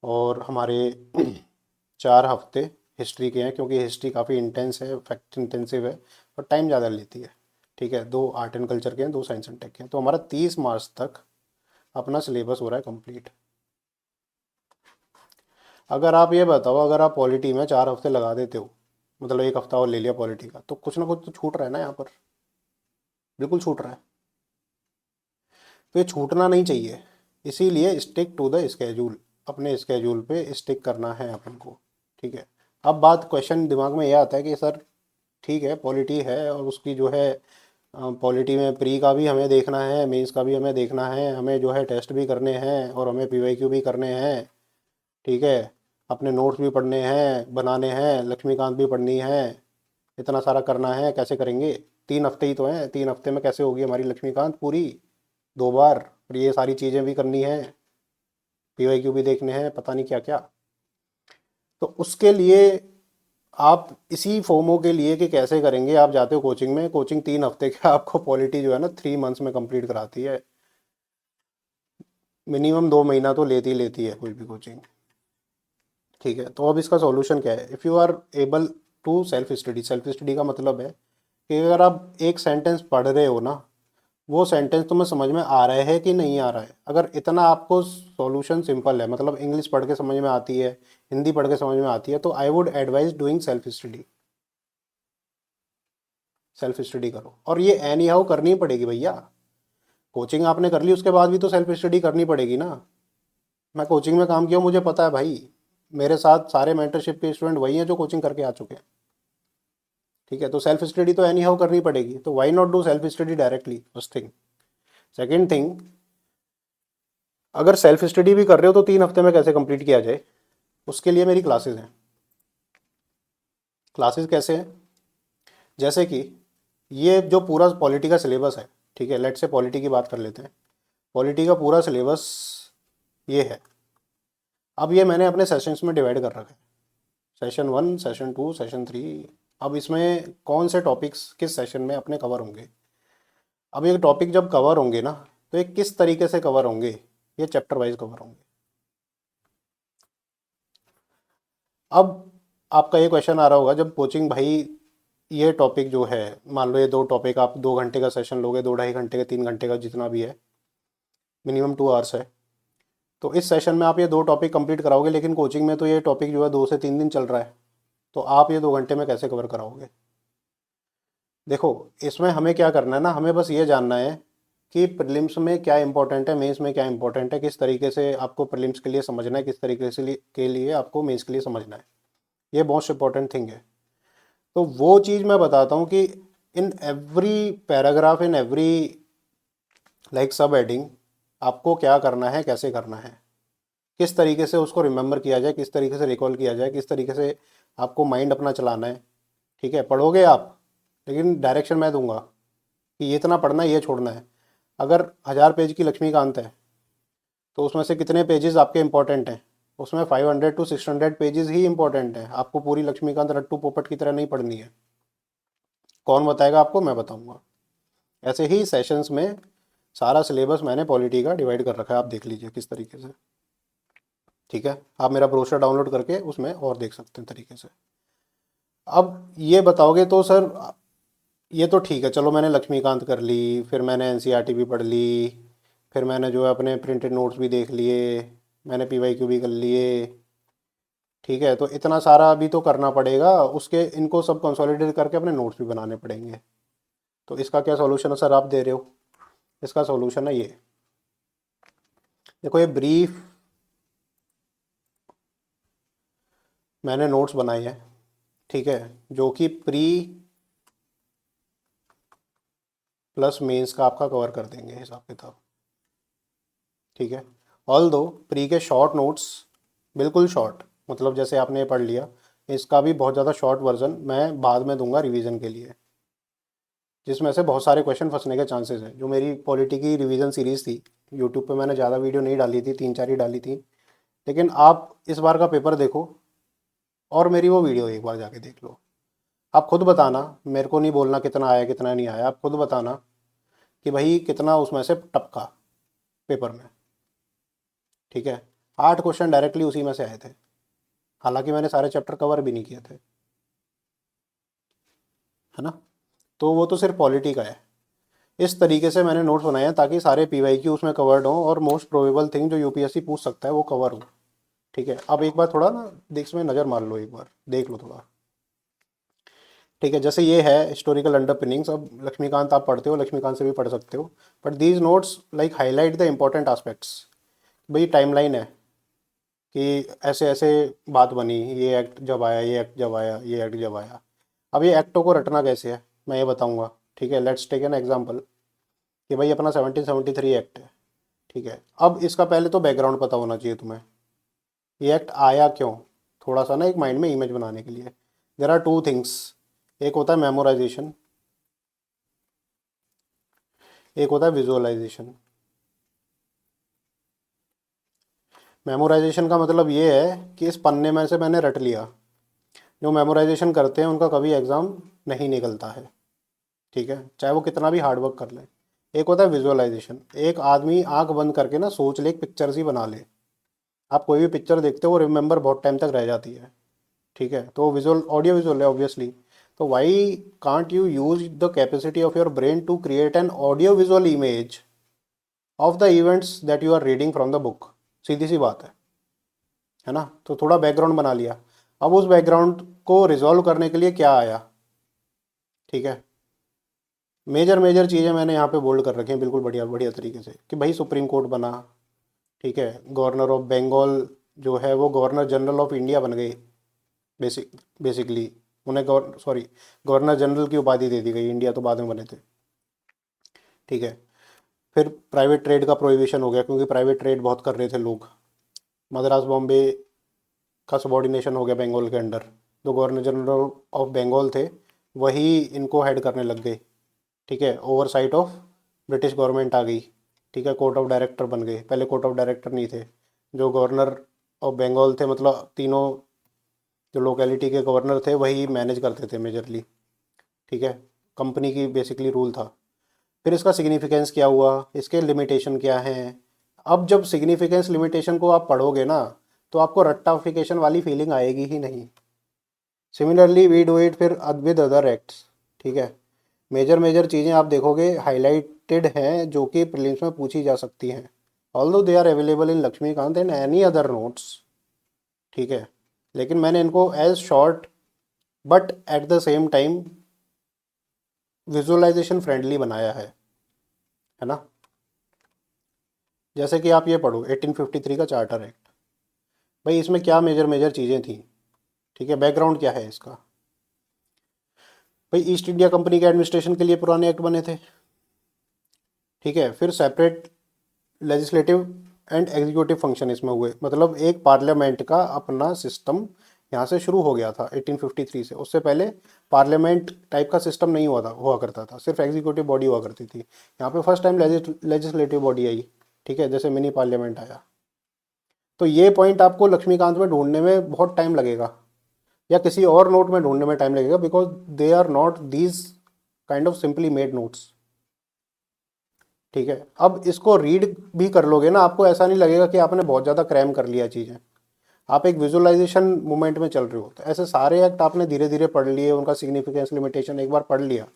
और हमारे 4 हफ्ते हिस्ट्री के हैं, क्योंकि हिस्ट्री काफ़ी इंटेंस है, फैक्ट इंटेंसिव है और टाइम ज़्यादा लेती है, ठीक है। 2 आर्ट एंड कल्चर के हैं, 2 साइंस एंड टेक के हैं। तो हमारा 30 मार्च तक अपना सिलेबस हो रहा है कंप्लीट। अगर आप ये बताओ, अगर आप पॉलिटी में 4 हफ्ते लगा देते हो, मतलब 1 हफ्ता और ले लिया पॉलिटी का, तो कुछ ना कुछ तो छूट रहा है ना यहाँ पर, बिल्कुल छूट रहा है। तो ये छूटना नहीं चाहिए, इसीलिए स्टिक टू द स्केड्यूल, अपने स्केड्यूल पे स्टिक करना है अपन को, ठीक है। अब बात, क्वेश्चन दिमाग में यह आता है कि सर ठीक है पॉलिटी है और उसकी जो है पॉलिटी में प्री का भी हमें देखना है, मेंस का भी हमें देखना है, हमें जो है टेस्ट भी करने हैं और हमें पीवाईक्यू भी करने हैं, ठीक है। अपने नोट्स भी पढ़ने हैं, बनाने हैं, लक्ष्मीकांत भी पढ़नी है, इतना सारा करना है, कैसे करेंगे? 3 हफ्ते ही तो हैं, 3 हफ्ते में कैसे होगी हमारी लक्ष्मीकांत पूरी 2 बार? और ये सारी चीज़ें भी करनी है, पीवाईक्यू भी देखने हैं, पता नहीं क्या क्या। तो उसके लिए आप इसी फोमो के लिए कि कैसे करेंगे, आप जाते हो कोचिंग में, कोचिंग 3 हफ्ते के आपको पॉलिटी जो है ना 3 मंथ्स में कंप्लीट कराती है। मिनिमम 2 महीना तो लेती है कोई भी कोचिंग, ठीक है। तो अब इसका सॉल्यूशन क्या है? If you are able to self study, self study का मतलब है कि अगर आप एक सेंटेंस पढ़ रहे हो ना, वो सेंटेंस तुम्हें समझ में आ रहा है कि नहीं आ रहा है। अगर इतना आपको सॉल्यूशन सिंपल है, मतलब इंग्लिश पढ़ के समझ में आती है, हिंदी पढ़ के समझ में आती है, तो I would advise doing self study. Self study करो, और ये एनी हाउ करनी पड़ेगी भैया। कोचिंग आपने कर ली, उसके बाद भी तो सेल्फ स्टडी करनी पड़ेगी ना। मैं कोचिंग में काम किया हूँ, मुझे पता है भाई, मेरे साथ सारे मेंटरशिप के स्टूडेंट वही हैं जो कोचिंग करके आ चुके हैं, ठीक है। तो सेल्फ स्टडी तो एनी हाउ करनी पड़ेगी, तो why not do self study directly, first thing. Second thing, अगर सेल्फ स्टडी भी कर रहे हो तो 3 हफ्ते में कैसे कंप्लीट किया जाए, उसके लिए मेरी क्लासेस हैं। क्लासेस कैसे हैं? जैसे कि ये जो पूरा पॉलिटी का सिलेबस है, ठीक है, लेट से पॉलिटी की बात कर लेते हैं। पॉलिटी का पूरा सिलेबस ये है। अब ये मैंने अपने सेशंस में डिवाइड कर रखा है, सेशन 1, सेशन 2, सेशन 3। अब इसमें कौन से टॉपिक्स किस सेशन में अपने कवर होंगे। अब ये टॉपिक जब कवर होंगे ना, तो ये किस तरीके से कवर होंगे, ये चैप्टर वाइज कवर होंगे। अब आपका ये क्वेश्चन आ रहा होगा, जब कोचिंग भाई ये टॉपिक जो है, मान लो ये 2 टॉपिक, आप 2 घंटे का सेशन लोगे, 2 ढाई घंटे का, 3 घंटे का, जितना भी है, मिनिमम 2 आवर्स है। तो इस सेशन में आप ये 2 टॉपिक कंप्लीट कराओगे, लेकिन कोचिंग में तो ये टॉपिक जो है 2 से 3 दिन चल रहा है। तो आप ये 2 घंटे में कैसे कवर कराओगे? देखो, इसमें हमें क्या करना है ना, हमें बस ये जानना है कि प्रीलिम्स में क्या इंपॉर्टेंट है, मेंस में क्या इंपॉर्टेंट है, किस तरीके से आपको प्रीलिम्स के लिए समझना है, किस तरीके से के लिए आपको मेंस के लिए समझना है। ये मोस्ट इंपॉर्टेंट थिंग है। तो वो चीज़ मैं बताता हूँ कि in every paragraph, in every like सब हेडिंग, आपको क्या करना है, कैसे करना है, किस तरीके से उसको रिमेंबर किया जाए, किस तरीके से रिकॉल किया जाए, किस तरीके से आपको माइंड अपना चलाना है। ठीक है, पढ़ोगे आप, लेकिन डायरेक्शन मैं दूंगा कि ये इतना पढ़ना है, ये छोड़ना है। अगर 1000 पेज की लक्ष्मीकांत है तो उसमें से कितने पेजेस आपके इंपॉर्टेंट हैं? उसमें 500 to 600 पेजेस ही इंपॉर्टेंट हैं। आपको पूरी लक्ष्मीकांत रट्टू पोपट की तरह नहीं पढ़नी है। कौन बताएगा आपको? मैं बताऊंगा। ऐसे ही सेशंस में सारा सिलेबस मैंने पॉलिटी का डिवाइड कर रखा है, आप देख लीजिए किस तरीके से। ठीक है, आप मेरा ब्रोशर डाउनलोड करके उसमें और देख सकते हैं तरीके से। अब ये बताओगे तो सर ये तो ठीक है, चलो मैंने लक्ष्मीकांत कर ली, फिर मैंने एनसीईआरटी भी पढ़ ली, फिर मैंने जो है अपने प्रिंटेड नोट्स भी देख लिए, मैंने पीवाईक्यू भी कर लिए। ठीक है, तो इतना सारा अभी तो करना पड़ेगा, उसके इनको सब कंसोलिडेट करके अपने नोट्स भी बनाने पड़ेंगे। तो इसका क्या सॉल्यूशन है सर आप दे रहे हो? इसका सॉल्यूशन है ये, देखो ये ब्रीफ मैंने नोट्स बनाए हैं, ठीक है, जो कि प्री प्लस मेंस का आपका कवर कर देंगे हिसाब किताब। ठीक है, ऑल दो प्री के शॉर्ट नोट्स, बिल्कुल शॉर्ट, मतलब जैसे आपने ये पढ़ लिया, इसका भी बहुत ज़्यादा शॉर्ट वर्जन मैं बाद में दूंगा रिवीजन के लिए, जिसमें से बहुत सारे क्वेश्चन फंसने के चांसेस हैं। जो मेरी पॉलिटी की रिवीजन सीरीज़ थी, यूट्यूब पे मैंने ज़्यादा वीडियो नहीं डाली थी, 3-4 ही डाली थी, लेकिन आप इस बार का पेपर देखो और मेरी वो वीडियो एक बार जाके देख लो। आप खुद बताना, मेरे को नहीं बोलना कितना आया कितना नहीं आया, आप खुद बताना कि भाई कितना उसमें से टपका पेपर में। ठीक है, 8 क्वेश्चन डायरेक्टली उसी में से आए थे, हालांकि मैंने सारे चैप्टर कवर भी नहीं किए थे, है ना। तो वो तो सिर्फ पॉलिटी का है। इस तरीके से मैंने नोट्स बनाए हैं ताकि सारे पीवाईक्यू उसमें कवर्ड हों और मोस्ट प्रोबेबल थिंग जो यूपीएससी पूछ सकता है वो कवर हो। ठीक है, अब एक बार थोड़ा ना देख में नज़र मार लो, एक बार देख लो थोड़ा। ठीक है, जैसे ये है हिस्टोरिकल अंडरपिनिंग्स। अब लक्ष्मीकांत आप पढ़ते हो, लक्ष्मीकांत से भी पढ़ सकते हो, but these notes like highlight the important aspects. भाई टाइमलाइन है कि ऐसे ऐसे बात बनी, ये एक्ट जब आया, ये एक्ट जब आया, ये एक्ट जब आया। अब ये एक्टों को रटना कैसे है मैं ये बताऊंगा। ठीक है, लेट्स टेक एन एग्जांपल कि भाई अपना 1773 एक्ट है। ठीक है, अब इसका पहले तो बैकग्राउंड पता होना चाहिए तुम्हें, ये एक्ट आया क्यों, थोड़ा सा ना एक माइंड में इमेज बनाने के लिए। देर आर टू थिंग्स, एक होता है मेमोराइजेशन, एक होता है विजुअलाइजेशन। मेमोराइजेशन का मतलब ये है कि इस पन्ने में से मैंने रट लिया। जो मेमोराइजेशन करते हैं उनका कभी एग्ज़ाम नहीं निकलता है। ठीक है, चाहे वो कितना भी हार्ड वर्क कर ले। एक होता है विजुअलाइजेशन, एक आदमी आंख बंद करके ना सोच ले, एक पिक्चर सी बना ले। आप कोई भी पिक्चर देखते हो वो रिमेंबर बहुत टाइम तक रह जाती है। ठीक है, तो विजुअल ऑडियो विजुअल है ऑब्वियसली। तो why can't you use the capacity of your brain to create an audio visual image of the events that you are reading from the book? सीधी सी बात है ना। तो थोड़ा बैकग्राउंड बना लिया, अब उस बैकग्राउंड को रिजॉल्व करने के लिए क्या आया। ठीक है, मेजर मेजर चीज़ें मैंने यहाँ पे बोल्ड कर रखी हैं बिल्कुल बढ़िया बढ़िया तरीके से कि भाई सुप्रीम कोर्ट बना। ठीक है, गवर्नर ऑफ बंगाल जो है वो गवर्नर जनरल ऑफ इंडिया बन गए। बेसिकली उन्हें गवर्नर जनरल की उपाधि दे दी गई, इंडिया तो बाद में बने थे। ठीक है, फिर प्राइवेट ट्रेड का प्रोहिबिशन हो गया क्योंकि प्राइवेट ट्रेड बहुत कर रहे थे लोग। मद्रास बॉम्बे का सबॉर्डिनेशन हो गया बंगाल के अंडर, जो गवर्नर जनरल ऑफ बंगाल थे वही इनको हेड करने लग गए। ठीक है, ओवरसाइट ऑफ ब्रिटिश गवर्नमेंट आ गई। ठीक है, कोर्ट ऑफ डायरेक्टर बन गए, पहले कोर्ट ऑफ डायरेक्टर नहीं थे। जो गवर्नर ऑफ बंगाल थे, मतलब तीनों जो लोकेलिटी के गवर्नर थे वही मैनेज करते थे मेजरली। ठीक है, कंपनी की बेसिकली रूल था। फिर इसका सिग्निफिकेंस क्या हुआ, इसके लिमिटेशन क्या हैं। अब जब सिग्निफिकेंस लिमिटेशन को आप पढ़ोगे ना तो आपको रट्टाफिकेशन वाली फीलिंग आएगी ही नहीं। सिमिलरली वी डू इट फिर विद अदर एक्ट्स। ठीक है, मेजर मेजर चीज़ें आप देखोगे हाईलाइटेड हैं जो कि प्रीलिम्स में पूछी जा सकती हैं, although they are available in Laxmikanth and any other notes. ठीक है, लेकिन मैंने इनको as short but at the same time visualization friendly बनाया है ना। जैसे कि आप ये पढ़ो 1853 का चार्टर एक्ट। भाई इसमें क्या मेजर मेजर चीज़ें थी, ठीक है, बैकग्राउंड क्या है इसका। भाई ईस्ट इंडिया कंपनी के एडमिनिस्ट्रेशन के लिए पुराने एक्ट बने थे, ठीक है। फिर separate legislative and executive function इसमें हुए, मतलब एक पार्लियामेंट का अपना सिस्टम यहाँ से शुरू हो गया था 1853 से। उससे पहले पार्लियामेंट टाइप का सिस्टम नहीं हुआ करता था, सिर्फ एग्जीक्यूटिव बॉडी हुआ करती थी। यहाँ पे फर्स्ट टाइम लेजिस्लेटिव बॉडी आई, ठीक है, जैसे मिनी पार्लियामेंट आया। तो ये पॉइंट आपको लक्ष्मीकांत में ढूंढने में बहुत टाइम लगेगा, या किसी और नोट में ढूंढने में टाइम लगेगा, because they are not these kind of simply made notes, ठीक है। अब इसको रीड भी कर लोगे ना, आपको ऐसा नहीं लगेगा कि आपने बहुत ज़्यादा क्रैम कर लिया चीज़ें। आप एक विजुअलाइजेशन मूवमेंट में चल रहे हो, तो ऐसे सारे एक्ट आपने धीरे धीरे पढ़ लिए, उनका सिग्निफिकेंस लिमिटेशन एक बार पढ़ लिया,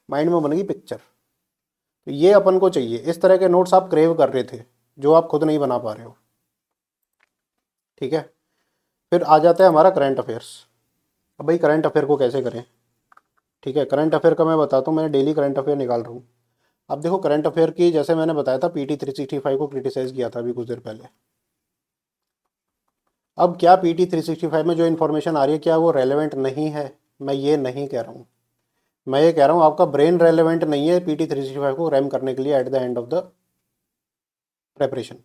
माइंड में बन गई पिक्चर। तो ये अपन को चाहिए, इस तरह के नोट्स आप क्रेव कर रहे थे जो आप खुद नहीं बना पा रहे हो, ठीक है। फिर आ जाता है हमारा करंट अफेयर्स। अब भाई करंट अफेयर को कैसे करें, ठीक है। करंट अफेयर का मैं बताता हूँ, मैंने डेली करंट अफेयर निकाल रहा हूँ। अब देखो करंट अफेयर की, जैसे मैंने बताया था पीटी 365 को क्रिटिसाइज़ किया था अभी कुछ देर पहले। अब क्या पीटी 365 में जो इन्फॉर्मेशन आ रही है क्या वो रेलेवेंट नहीं है, मैं ये नहीं कह रहा हूँ। मैं ये कह रहा हूँ आपका ब्रेन रेलेवेंट नहीं है पीटी 365 को रैम करने के लिए at the end of the preparation.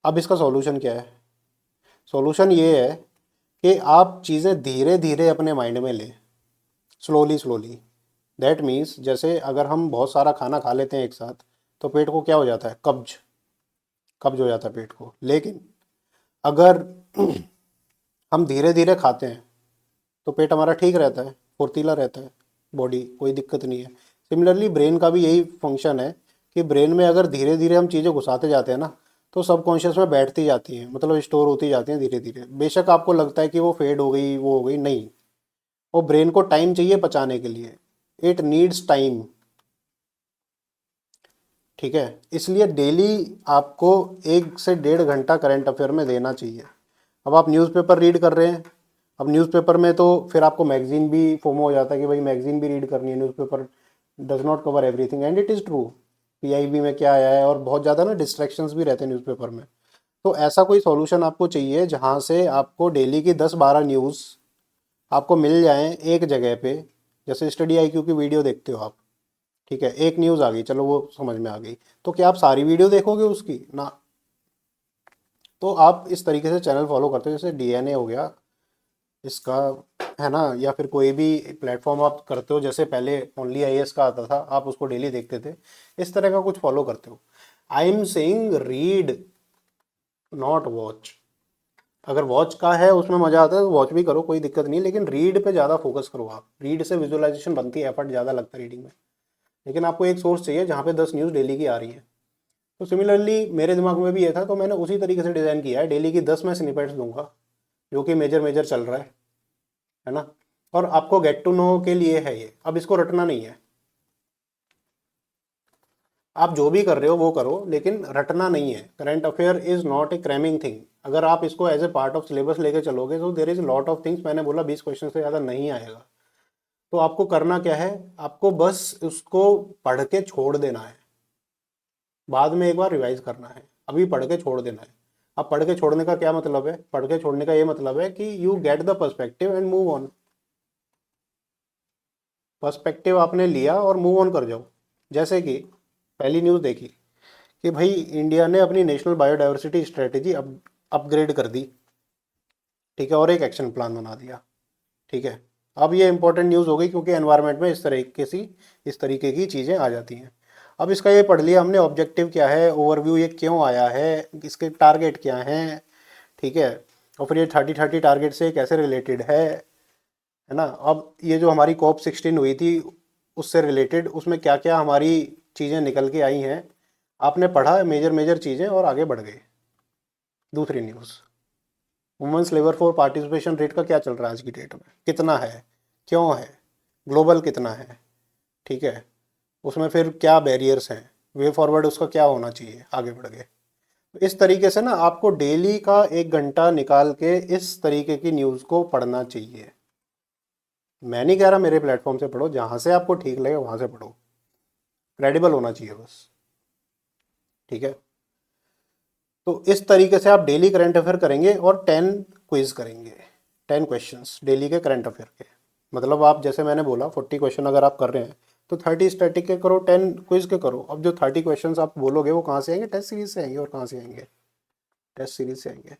अब इसका सॉल्यूशन क्या है, सॉल्यूशन ये है कि आप चीज़ें धीरे धीरे अपने माइंड में लें, स्लोली स्लोली। दैट मीन्स जैसे अगर हम बहुत सारा खाना खा लेते हैं एक साथ, तो पेट को क्या हो जाता है, कब्ज कब्ज हो जाता है पेट को। लेकिन अगर हम धीरे धीरे खाते हैं तो पेट हमारा ठीक रहता है, फुर्तीला रहता है, बॉडी कोई दिक्कत नहीं है। सिमिलरली ब्रेन का भी यही फंक्शन है कि ब्रेन में अगर धीरे धीरे हम चीज़ें घुसाते जाते हैं ना, तो सबकॉन्शियस में बैठती जाती हैं, मतलब स्टोर होती जाती हैं धीरे धीरे। बेशक आपको लगता है कि वो फेड हो गई, वो हो गई, नहीं, वो ब्रेन को टाइम चाहिए पचाने के लिए, इट नीड्स टाइम, ठीक है। इसलिए डेली आपको 1 से 1.5 घंटा करंट अफेयर में देना चाहिए। अब आप न्यूज़पेपर रीड कर रहे हैं, अब न्यूज़पेपर में तो फिर आपको मैगजीन भी फोमो हो जाता है कि भाई मैगजीन भी रीड करनी है, newspaper does not cover everything, and it is true. PIB में क्या आया है, और बहुत ज़्यादा ना डिस्ट्रैक्शंस भी रहते हैं न्यूज़पेपर में। तो ऐसा कोई सॉल्यूशन आपको चाहिए जहाँ से आपको डेली की 10-12 न्यूज़ आपको मिल जाएं एक जगह पे। जैसे स्टडी आईक्यू की वीडियो देखते हो आप, ठीक है, एक न्यूज़ आ गई, चलो वो समझ में आ गई, तो क्या आप सारी वीडियो देखोगे उसकी ना। तो आप इस तरीके से चैनल फॉलो करते हो, जैसे डीएनए हो गया इसका, है ना, या फिर कोई भी प्लेटफॉर्म आप करते हो, जैसे पहले ओनली आईएएस का आता था, आप उसको डेली देखते थे, इस तरह का कुछ फॉलो करते हो। I am saying read, not watch. अगर वॉच का है उसमें मज़ा आता है तो वॉच भी करो, कोई दिक्कत नहीं, लेकिन रीड पे ज़्यादा फोकस करो आप। रीड से विजुअलाइजेशन बनती है, एफर्ट ज़्यादा लगता है रीडिंग में, लेकिन आपको एक सोर्स चाहिए जहाँ पे 10 न्यूज़ डेली की आ रही है। तो सिमिलरली मेरे दिमाग में भी ये था, तो मैंने उसी तरीके से डिज़ाइन किया है, डेली की 10 मैं स्निपेट्स दूंगा जो कि मेजर मेजर चल रहा है ना। और आपको गेट टू नो के लिए है ये, अब इसको रटना नहीं है। आप जो भी कर रहे हो वो करो, लेकिन रटना नहीं है। Current affair is not a cramming thing. अगर आप इसको as a part of syllabus लेके चलोगे तो there is lot of things, मैंने बोला 20 क्वेश्चन से ज़्यादा नहीं आएगा। तो आपको करना क्या है, आपको बस उसको पढ़ के छोड़ देना है, बाद में एक बार रिवाइज करना है, अभी पढ़ के छोड़ देना है। अब पढ़ के छोड़ने का क्या मतलब है, पढ़ के छोड़ने का ये मतलब है कि you get the perspective and move on. Perspective आपने लिया और मूव ऑन कर जाओ। जैसे कि पहली न्यूज़ देखी कि भाई इंडिया ने अपनी नेशनल बायोडाइवर्सिटी स्ट्रेटेजी अपग्रेड कर दी, ठीक है, और एक एक्शन प्लान बना दिया, ठीक है। अब ये इंपॉर्टेंट न्यूज़ हो गई क्योंकि एनवायरनमेंट में इस तरीके की चीज़ें आ जाती हैं। अब इसका ये पढ़ लिया हमने, ऑब्जेक्टिव क्या है, ओवरव्यू ये क्यों आया है, इसके टारगेट क्या हैं, ठीक है, और फिर ये 30-30 टारगेट से कैसे रिलेटेड है ना। अब ये जो हमारी COP16 हुई थी उससे रिलेटेड, उसमें क्या क्या हमारी चीज़ें निकल के आई हैं, आपने पढ़ा मेजर मेजर चीज़ें और आगे बढ़ गए। दूसरी news, women's labour force participation rate का क्या चल रहा है आज की डेट में, कितना है, क्यों है, ग्लोबल कितना है, ठीक है, उसमें फिर क्या बैरियर्स हैं, वे फॉरवर्ड उसका क्या होना चाहिए, आगे बढ़ गए। इस तरीके से ना आपको डेली का 1 घंटा निकाल के इस तरीके की न्यूज़ को पढ़ना चाहिए। मैं नहीं कह रहा मेरे प्लेटफॉर्म से पढ़ो, जहाँ से आपको ठीक लगे वहाँ से पढ़ो, क्रेडिबल होना चाहिए बस, ठीक है। तो इस तरीके से आप डेली करंट अफेयर करेंगे और 10 क्विज करेंगे, 10 क्वेश्चंस डेली के करंट अफेयर के। मतलब आप जैसे मैंने बोला 40 क्वेश्चन अगर आप कर रहे हैं तो 30 स्टैटिक के करो, 10 क्विज के करो। अब जो 30 क्वेश्चंस आप बोलोगे वो कहाँ से आएंगे? टेस्ट सीरीज से आएंगे। और कहाँ से आएंगे? टेस्ट सीरीज से आएंगे।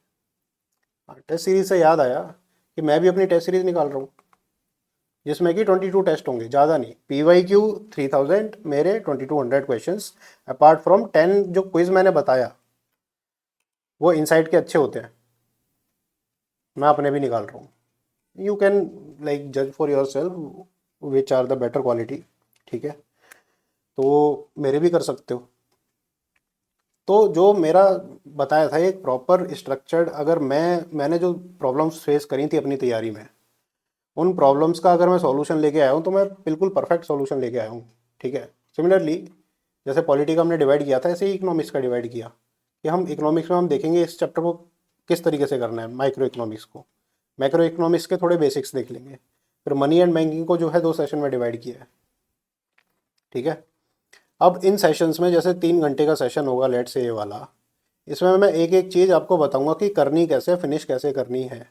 हाँ, टेस्ट सीरीज से याद आया कि मैं भी अपनी टेस्ट सीरीज निकाल रहा हूँ, जिसमें कि 22 टेस्ट होंगे, ज़्यादा नहीं। PYQ 3000, मेरे 2200 क्वेश्चंस, अपार्ट फ्रॉम 10 जो क्विज मैंने बताया वो इनसाइट के अच्छे होते हैं, मैं अपने भी निकाल रहा हूँ। यू कैन लाइक जज for yourself which are the better quality, ठीक है। तो मेरे भी कर सकते हो। तो जो मेरा बताया था एक प्रॉपर स्ट्रक्चर्ड, अगर मैंने जो प्रॉब्लम्स फेस करी थी अपनी तैयारी में, उन प्रॉब्लम्स का अगर मैं सॉल्यूशन लेके आया हूँ तो मैं बिल्कुल परफेक्ट सॉल्यूशन लेके आया हूँ, ठीक है। सिमिलरली जैसे पॉलिटी का हमने डिवाइड किया था, ऐसे ही इकोनॉमिक्स का डिवाइड किया कि हम इकोनॉमिक्स में हम देखेंगे इस चैप्टर को किस तरीके से करना है, माइक्रो इकोनॉमिक्स को। मैक्रो इकोनॉमिक्स के थोड़े बेसिक्स देख लेंगे। फिर मनी एंड बैंकिंग को जो है 2 सेशन में डिवाइड किया है, ठीक है। अब इन सेशंस में जैसे 3 घंटे का सेशन होगा लेट से ये वाला, इसमें मैं एक एक चीज़ आपको बताऊंगा कि करनी कैसे, फिनिश कैसे करनी है,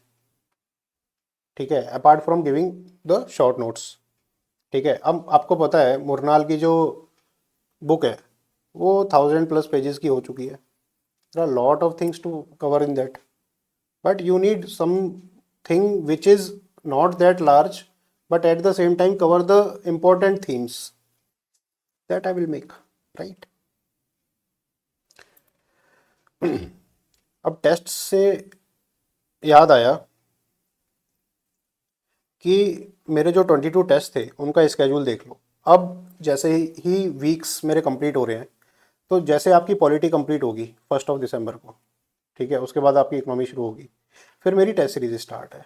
ठीक है, apart from giving the short notes, ठीक है। अब आपको पता है मुरनाल की जो बुक है वो 1000+ पेजेस की हो चुकी है। There are lot of things to cover in that, but you need something which is not that large but at the same time cover the important themes that I will make, right? अब test से याद आया कि मेरे जो 22 test थे उनका schedule देख लो। अब जैसे ही वीक्स मेरे कंप्लीट हो रहे हैं, तो जैसे आपकी पॉलिटी कंप्लीट होगी 1 दिसंबर को, ठीक है, उसके बाद आपकी इकोनॉमी शुरू होगी, फिर मेरी टेस्ट सीरीज स्टार्ट है।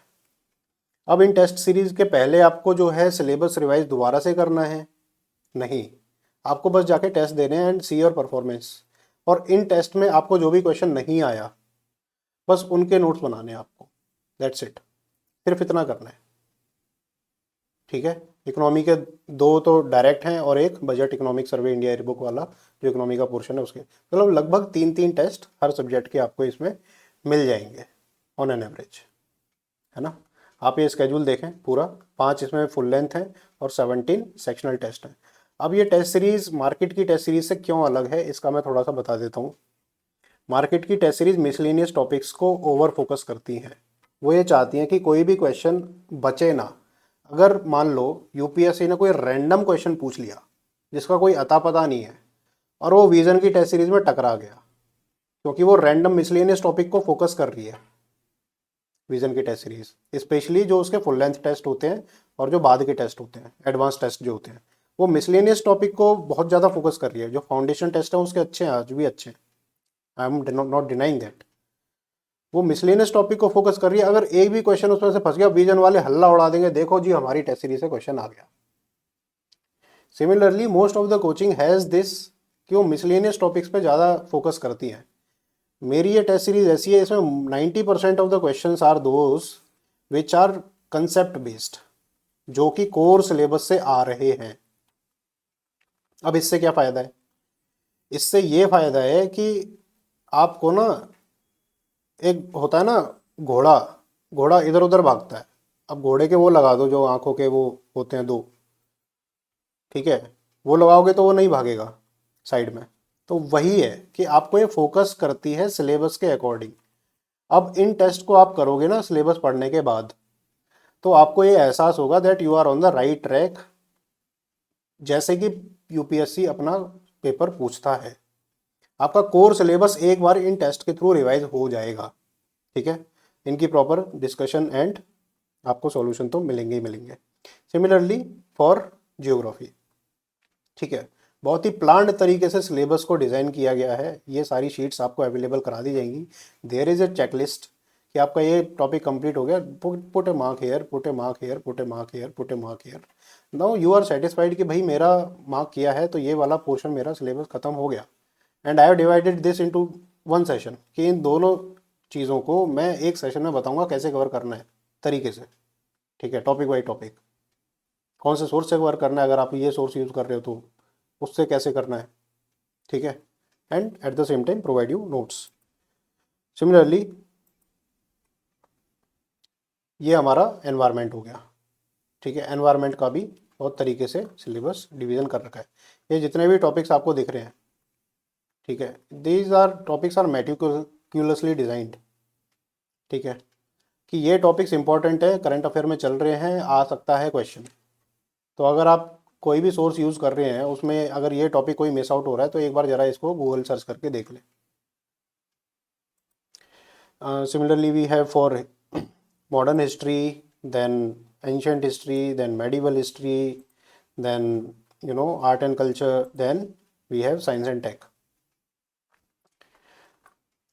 अब इन टेस्ट सीरीज के पहले आपको जो है सिलेबस रिवाइज दोबारा से करना है? नहीं, आपको बस जाके टेस्ट देने हैं एंड सी योर परफॉर्मेंस। और इन टेस्ट में आपको जो भी क्वेश्चन नहीं आया बस उनके नोट्स बनाने हैं आपको, दैट्स इट, सिर्फ इतना करना है, ठीक है। इकोनॉमी के 2 तो डायरेक्ट हैं और एक budget economic survey India year book वाला जो इकोनॉमी का पोर्शन है उसके, मतलब लगभग 3-3 टेस्ट हर सब्जेक्ट के आपको इसमें मिल जाएंगे ऑन एन एवरेज, है ना। आप ये स्केड्यूल देखें पूरा, 5 इसमें फुल लेंथ है और 17 सेक्शनल टेस्ट हैं। अब ये टेस्ट सीरीज मार्केट की टेस्ट सीरीज से क्यों अलग है इसका मैं थोड़ा सा बता देता हूँ। मार्केट की टेस्ट सीरीज मिसलेनियस टॉपिक्स को ओवर फोकस करती हैं। वो ये चाहती हैं कि कोई भी क्वेश्चन बचे ना। अगर मान लो यूपीएससी ने कोई रैंडम क्वेश्चन पूछ लिया जिसका कोई अता पता नहीं है और वो विजन की टेस्ट सीरीज में टकरा गया, क्योंकि वो रैंडम मिसलेनियस टॉपिक को फोकस कर रही है विजन की टेस्ट सीरीज, स्पेशली जो उसके फुल लेंथ टेस्ट होते हैं और जो बाद के टेस्ट होते हैं, एडवांस टेस्ट जो होते हैं, वो मिसलेनियस टॉपिक को बहुत ज़्यादा फोकस कर रही है। जो फाउंडेशन टेस्ट है उसके अच्छे हैं, आज भी अच्छे हैं, I am not denying that. वो मिसलेनियस टॉपिक को फोकस कर रही है। अगर एक भी क्वेश्चन उसमें से फंस गया, विजन वाले हल्ला उड़ा देंगे, देखो जी हमारी टेस्ट सीरीज से क्वेश्चन आ गया। Similarly most of the coaching has this कि वो मिसलेनियस टॉपिक्स पे ज़्यादा फोकस करती हैं। मेरी ये टेस्ट सीरीज ऐसी है, इसमें 90% of the questions are those which are concept based, जो कि कोर सिलेबस से आ रहे हैं। अब इससे क्या फ़ायदा है? इससे ये फ़ायदा है कि आपको ना, एक होता है ना घोड़ा, घोड़ा इधर उधर भागता है, अब घोड़े के वो लगा दो जो आंखों के वो होते हैं 2, ठीक है, वो लगाओगे तो वो नहीं भागेगा साइड में। तो वही है कि आपको ये फोकस करती है सिलेबस के अकॉर्डिंग। अब इन टेस्ट को आप करोगे ना सिलेबस पढ़ने के बाद, तो आपको ये एहसास होगा that you are on the right track, जैसे कि यूपीएससी अपना पेपर पूछता है। आपका कोर सिलेबस एक बार इन टेस्ट के थ्रू रिवाइज हो जाएगा, ठीक है। इनकी प्रॉपर डिस्कशन एंड आपको सॉल्यूशन तो मिलेंगे ही मिलेंगे। सिमिलरली फॉर जियोग्राफी, ठीक है, बहुत ही प्लान्ड तरीके से सिलेबस को डिज़ाइन किया गया है। ये सारी शीट्स आपको अवेलेबल करा दी जाएंगी। देयर इज़ ए चेकलिस्ट कि आपका ये टॉपिक कंप्लीट हो गया, put a mark here, put a mark here, put a mark here, put a mark here. Now you are satisfied कि भाई मेरा मार्क किया है तो ये वाला पोर्शन मेरा सिलेबस खत्म हो गया, and I have divided this into one session कि इन दोनों चीज़ों को मैं एक सेशन में बताऊंगा कैसे कवर करना है तरीके से, ठीक है, टॉपिक बाई टॉपिक, कौन से सोर्स से कवर करना है, अगर आप ये सोर्स यूज़ कर रहे हो तो उससे कैसे करना है, ठीक है, and eight the same time provide you notes. Similarly ये हमारा एनवायरनमेंट हो गया, ठीक है, एनवायरनमेंट का भी बहुत तरीके से सिलेबस डिवीज़न कर रखा है। ये जितने भी टॉपिक्स आपको दिख रहे हैं, ठीक है, these are topics are meticulously designed, ठीक है, कि ये टॉपिक्स इंपॉर्टेंट है, करंट अफेयर में चल रहे हैं, आ सकता है क्वेश्चन। तो अगर आप कोई भी सोर्स यूज़ कर रहे हैं उसमें अगर ये टॉपिक कोई मिस आउट हो रहा है तो एक बार ज़रा इसको गूगल सर्च करके देख लें। Similarly we have for modern history, then ancient history, then medieval history, then art and culture, then we have science and tech।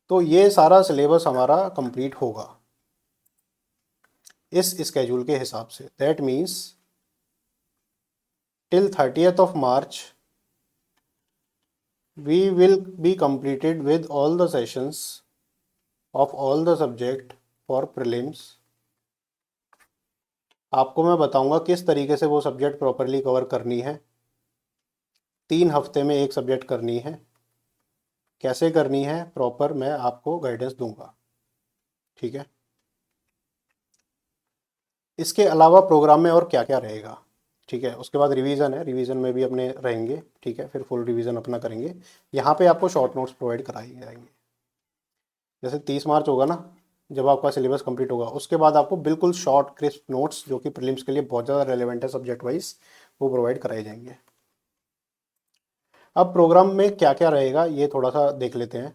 तो ये सारा सिलेबस हमारा कंप्लीट होगा इस स्केड्यूल के हिसाब से। That means till 30th of March we will be completed with all the sessions of all the subject for prelims। आपको मैं बताऊंगा किस तरीके से वो सब्जेक्ट प्रॉपरली कवर करनी है, 3 हफ्ते में एक सब्जेक्ट करनी है, कैसे करनी है प्रॉपर मैं आपको गाइडेंस दूंगा, ठीक है। इसके अलावा प्रोग्राम में और क्या क्या रहेगा, ठीक है, उसके बाद रिवीजन है, रिवीजन में भी अपने रहेंगे, ठीक है, फिर फुल रिवीजन अपना करेंगे। यहाँ पे आपको शॉर्ट नोट्स प्रोवाइड कराए जाएंगे। जैसे 30 मार्च होगा ना जब आपका सिलेबस कंप्लीट होगा, उसके बाद आपको बिल्कुल शॉर्ट क्रिस्प नोट्स जो कि प्रीलिम्स के लिए बहुत ज़्यादा रेलेवेंट है सब्जेक्ट वाइज, वो प्रोवाइड कराए जाएंगे। अब प्रोग्राम में क्या क्या रहेगा ये थोड़ा सा देख लेते हैं।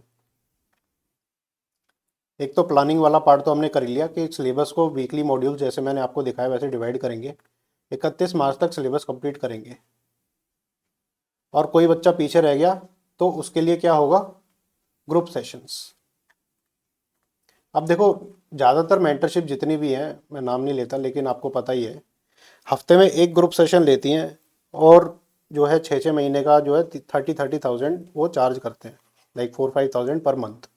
एक तो प्लानिंग वाला पार्ट तो हमने कर लिया कि सिलेबस को वीकली मॉड्यूल जैसे मैंने आपको दिखाया वैसे डिवाइड करेंगे, 31 मार्च तक सिलेबस कंप्लीट करेंगे। और कोई बच्चा पीछे रह गया तो उसके लिए क्या होगा, ग्रुप सेशंस। अब देखो ज़्यादातर मेंटरशिप जितनी भी हैं, मैं नाम नहीं लेता लेकिन आपको पता ही है, हफ्ते में एक ग्रुप सेशन लेती हैं और जो है 6-6 महीने का जो है 30,000 वो चार्ज करते हैं, लाइक 4-5,000 पर मंथ,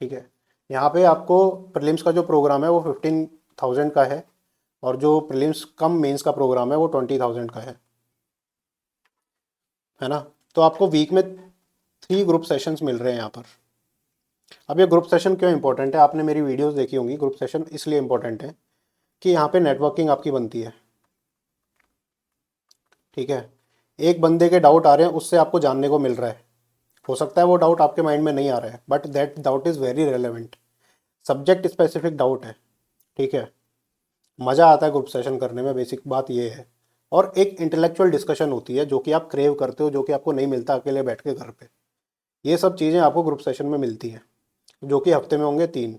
ठीक है। यहाँ पे आपको प्रीलिम्स का जो प्रोग्राम है वो 15,000 का है और जो प्रीलिम्स कम मेंस का प्रोग्राम है वो 20,000 का है ना। तो आपको वीक में 3 ग्रुप सेशंस मिल रहे हैं यहाँ पर। अब ये ग्रुप सेशन क्यों इंपॉर्टेंट है, आपने मेरी वीडियोस देखी होंगी। ग्रुप सेशन इसलिए इंपॉर्टेंट है कि यहाँ पे नेटवर्किंग आपकी बनती है, ठीक है। एक बंदे के डाउट आ रहे हैं उससे आपको जानने को मिल रहा है, हो सकता है वो डाउट आपके माइंड में नहीं आ रहा है but that doubt is very relevant, subject specific doubt है, ठीक है। मज़ा आता है ग्रुप सेशन करने में, बेसिक बात ये है। और एक इंटेलेक्चुअल डिस्कशन होती है जो कि आप क्रेव करते हो, जो कि आपको नहीं मिलता अकेले बैठ के घर पे। ये सब चीज़ें आपको ग्रुप सेशन में मिलती हैं जो कि हफ्ते में होंगे 3।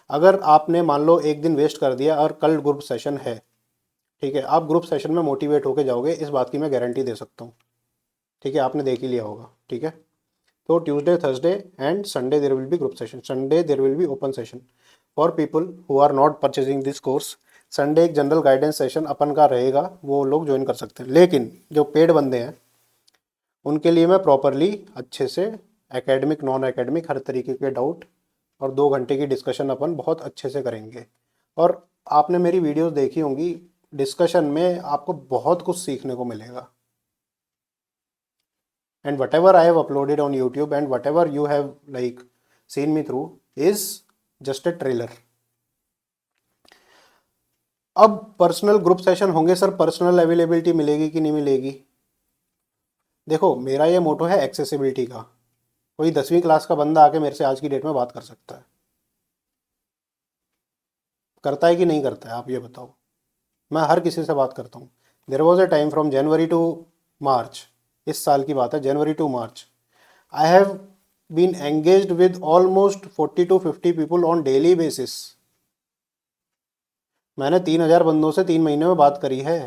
अगर आपने मान लो एक दिन वेस्ट कर दिया और कल ग्रुप सेशन है, ठीक है, आप ग्रुप सेशन में मोटिवेट होके जाओगे, इस बात की मैं गारंटी दे सकता हूँ, ठीक है, आपने देख ही लिया होगा, ठीक है। तो Tuesday, Thursday and Sunday there will be group session, Sunday there will be open session for people who are not purchasing this course. Sunday एक जनरल गाइडेंस सेशन अपन का रहेगा, वो लोग ज्वाइन कर सकते हैं, लेकिन जो पेड बंदे हैं उनके लिए मैं प्रॉपरली अच्छे से एकेडमिक नॉन एकेडमिक हर तरीके के डाउट और 2 घंटे की डिस्कशन अपन बहुत अच्छे से करेंगे। और आपने मेरी वीडियोस देखी होंगी, डिस्कशन में आपको बहुत कुछ सीखने को मिलेगा। And whatever I have uploaded on YouTube and whatever you have like seen me through is just a trailer। अब पर्सनल ग्रुप सेशन होंगे सर, पर्सनल अवेलेबिलिटी मिलेगी कि नहीं मिलेगी। देखो मेरा ये मोटो है एक्सेसिबिलिटी का। कोई 10वीं क्लास का बंदा आके मेरे से आज की डेट में बात कर सकता है, करता है कि नहीं करता है आप ये बताओ। मैं हर किसी से बात करता हूँ। There was a time from January to March, इस साल की बात है, January to March, I have been engaged with almost 40 to 50 people on daily basis. मैंने 3,000 बंदों से 3 महीने में बात करी है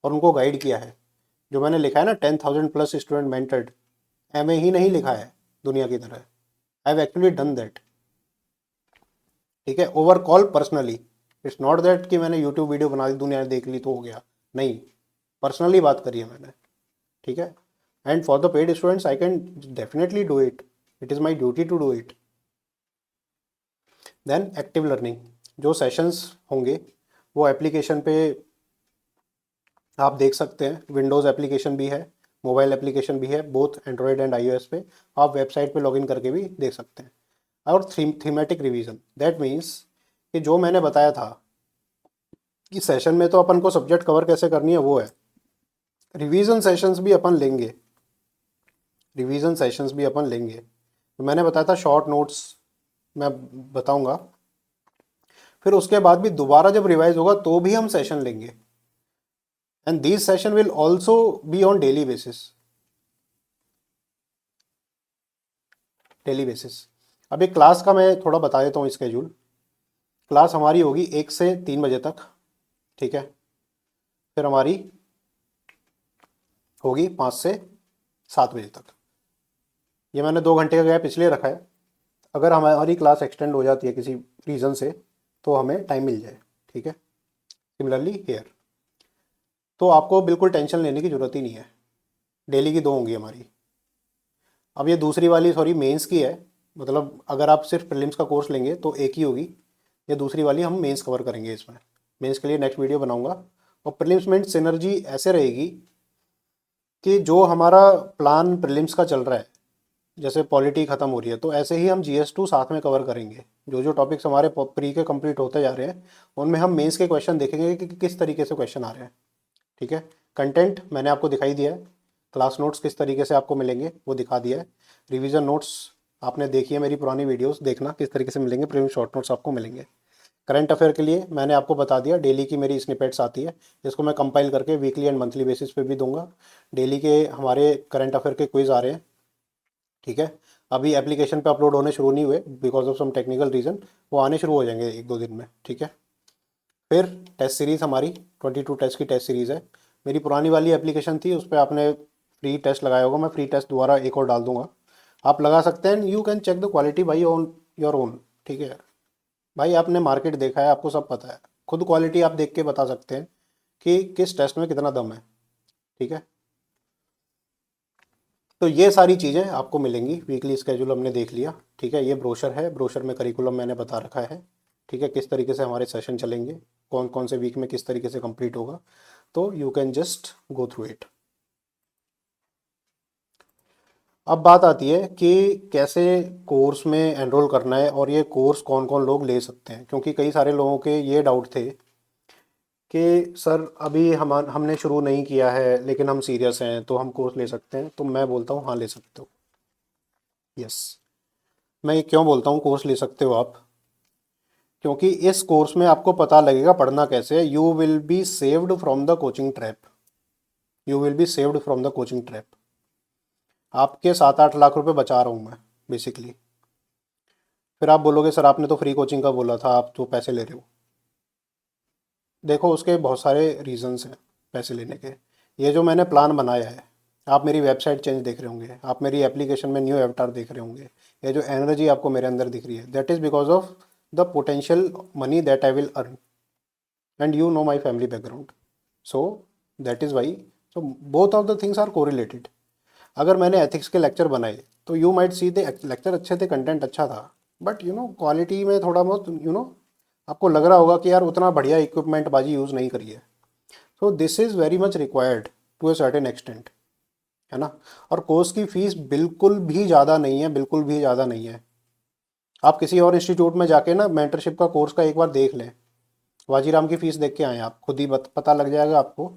और उनको गाइड किया है। जो मैंने लिखा है ना 10,000 प्लस स्टूडेंट मेंटर्ड, एमए ही नहीं लिखा है दुनिया की तरह, I have actually done that, ठीक है, over call personally. It's not that कि मैंने यूट्यूब वीडियो बना दी दुनिया ने देख ली तो हो गया, नहीं, पर्सनली बात करी है मैंने, ठीक है। And for the paid students I can definitely do it, it is my duty to do it. Then active learning, जो सेशंस होंगे वो एप्लीकेशन पे आप देख सकते हैं, विंडोज़ एप्लीकेशन भी है, मोबाइल एप्लीकेशन भी है, बोथ एंड्रॉयड एंड iOS पे। आप वेबसाइट पे लॉगिन करके भी देख सकते हैं। और थीमेटिक रिवीजन, दैट मीन्स कि जो मैंने बताया था कि सेशन में तो अपन को सब्जेक्ट कवर कैसे करनी है वो है, रिवीजन सेशंस भी अपन लेंगे, रिवीजन सेशंस भी अपन लेंगे। तो मैंने बताया था शॉर्ट नोट्स मैं बताऊंगा, फिर उसके बाद भी दोबारा जब रिवाइज होगा तो भी हम सेशन लेंगे। And this session will also be on daily basis, daily basis. अभी क्लास का मैं थोड़ा बता देता हूँ स्केड्यूल। क्लास हमारी होगी 1 से 3 बजे तक, ठीक है। फिर हमारी होगी 5 से 7 बजे तक। ये मैंने 2 घंटे का गैप इसलिए रखा है, अगर हमारी क्लास एक्सटेंड हो जाती है किसी रीज़न से तो हमें टाइम मिल जाए, ठीक है। सिमिलरली हेयर, तो आपको बिल्कुल टेंशन लेने की ज़रूरत ही नहीं है, डेली की 2 होंगी हमारी। अब ये दूसरी वाली सॉरी मेंस की है, मतलब अगर आप सिर्फ प्रीलिम्स का कोर्स लेंगे तो एक ही होगी, ये दूसरी वाली हम मेंस कवर करेंगे इसमें। मेंस के लिए नेक्स्ट वीडियो बनाऊंगा। और प्रीलिम्स में सिनर्जी ऐसे रहेगी कि जो हमारा प्लान प्रीलिम्स का चल रहा है, जैसे पॉलिटी ख़त्म हो रही है तो ऐसे ही हम GS2 साथ में कवर करेंगे। जो जो टॉपिक्स हमारे प्री के कंप्लीट होते जा रहे हैं उनमें हम मेंस के क्वेश्चन देखेंगे कि किस तरीके से क्वेश्चन आ रहे हैं, ठीक है। कंटेंट मैंने आपको दिखाई दिया है, क्लास नोट्स किस तरीके से आपको मिलेंगे वो दिखा दिया है। रिवीजन नोट्स आपने देखी है, मेरी पुरानी वीडियोस देखना किस तरीके से मिलेंगे, प्रीलिम शॉर्ट नोट्स आपको मिलेंगे। करंट अफेयर के लिए मैंने आपको बता दिया, डेली की मेरी स्निपेट्स आती है, जिसको मैं कंपाइल करके वीकली एंड मंथली बेसिस पे भी दूंगा। डेली के हमारे करंट अफेयर के क्विज आ रहे हैं, ठीक है। अभी एप्लीकेशन पे अपलोड होने शुरू नहीं हुए because of some technical reason, वो आने शुरू हो जाएंगे 1-2 दिन में, ठीक है। फिर टेस्ट सीरीज़ हमारी 22 टेस्ट की टेस्ट सीरीज़ है। मेरी पुरानी वाली एप्लीकेशन थी, उस पर आपने फ्री टेस्ट लगाया होगा, मैं फ्री टेस्ट दोबारा एक और डाल दूंगा, आप लगा सकते हैं। You can check the quality by on your own, ठीक है। भाई आपने मार्केट देखा है, आपको सब पता है, खुद क्वालिटी आप देख के बता सकते हैं कि किस टेस्ट में कितना दम है, ठीक है। तो ये सारी चीज़ें आपको मिलेंगी, वीकली स्केड्यूल हमने देख लिया, ठीक है। ये ब्रोशर है, ब्रोशर में करिकुलम मैंने बता रखा है, ठीक है, किस तरीके से हमारे सेशन चलेंगे, कौन कौन से वीक में किस तरीके से कंप्लीट होगा, तो you can just go through it. अब बात आती है कि कैसे कोर्स में एनरोल करना है और ये कोर्स कौन कौन लोग ले सकते हैं, क्योंकि कई सारे लोगों के ये डाउट थे कि सर अभी हमने शुरू नहीं किया है लेकिन हम सीरियस हैं तो हम कोर्स ले सकते हैं। तो मैं बोलता हूँ हाँ ले सकते हो, यस। मैं ये क्यों बोलता हूँ कोर्स ले सकते हो आप, क्योंकि इस कोर्स में आपको पता लगेगा पढ़ना कैसे है। You will be saved from the coaching trap, you will be saved from the coaching trap. आपके 7-8 लाख रुपए बचा रहा हूँ मैं बेसिकली। फिर आप बोलोगे सर आपने तो फ्री कोचिंग का बोला था, आप तो पैसे ले रहे हो। देखो उसके बहुत सारे रीजंस हैं पैसे लेने के। ये जो मैंने प्लान बनाया है, आप मेरी वेबसाइट चेंज देख रहे होंगे, आप मेरी एप्लीकेशन में न्यू एवटार देख रहे होंगे, ये जो एनर्जी आपको मेरे अंदर दिख रही है, that is because of the potential money that I will earn, and you know my family background, so that is why. So both of the things are correlated. अगर मैंने एथिक्स के लेक्चर बनाए तो you might see the lecture अच्छे थे, content अच्छा था, but you know quality में थोड़ा बहुत आपको लग रहा होगा कि यार उतना बढ़िया इक्विपमेंट बाजी यूज़ नहीं करी है। So this is very much required to a certain extent, है ना। और कोर्स की फ़ीस बिल्कुल भी ज़्यादा नहीं है, बिल्कुल भी ज़्यादा नहीं है। आप किसी और इंस्टीट्यूट में जाके ना मेंटरशिप का कोर्स का एक बार देख लें, वाजीराम की फ़ीस देख के आएँ, आप खुद ही पता लग जाएगा आपको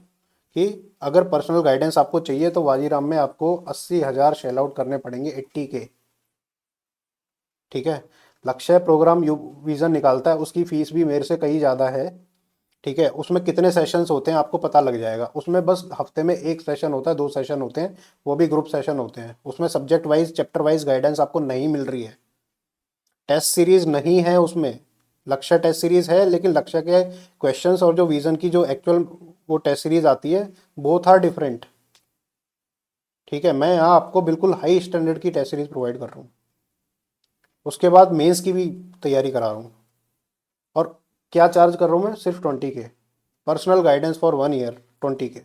कि अगर पर्सनल गाइडेंस आपको चाहिए तो वाजीराम में आपको 80,000 शेल आउट करने पड़ेंगे, 80K, ठीक है। लक्ष्य प्रोग्राम यू विज़न निकालता है, उसकी फ़ीस भी मेरे से कहीं ज़्यादा है, ठीक है। उसमें कितने सेशंस होते हैं आपको पता लग जाएगा, उसमें बस हफ्ते में 1 सेशन होता है, 2 सेशन होते हैं, वो भी ग्रुप सेशन होते हैं। उसमें subject wise chapter wise guidance आपको नहीं मिल रही है, टेस्ट सीरीज नहीं है उसमें। लक्ष्य टेस्ट सीरीज है लेकिन लक्ष्य के क्वेश्चंस और जो विजन की जो एक्चुअल वो टेस्ट सीरीज आती है, बोथ आर डिफरेंट, ठीक है। मैं यहाँ आपको बिल्कुल हाई स्टैंडर्ड की टेस्ट सीरीज प्रोवाइड कर रहा हूँ, उसके बाद मेंस की भी तैयारी करा रहा हूँ। और क्या चार्ज कर रहा हूँ मैं, सिर्फ 20K personal guidance for 1 year, 20K,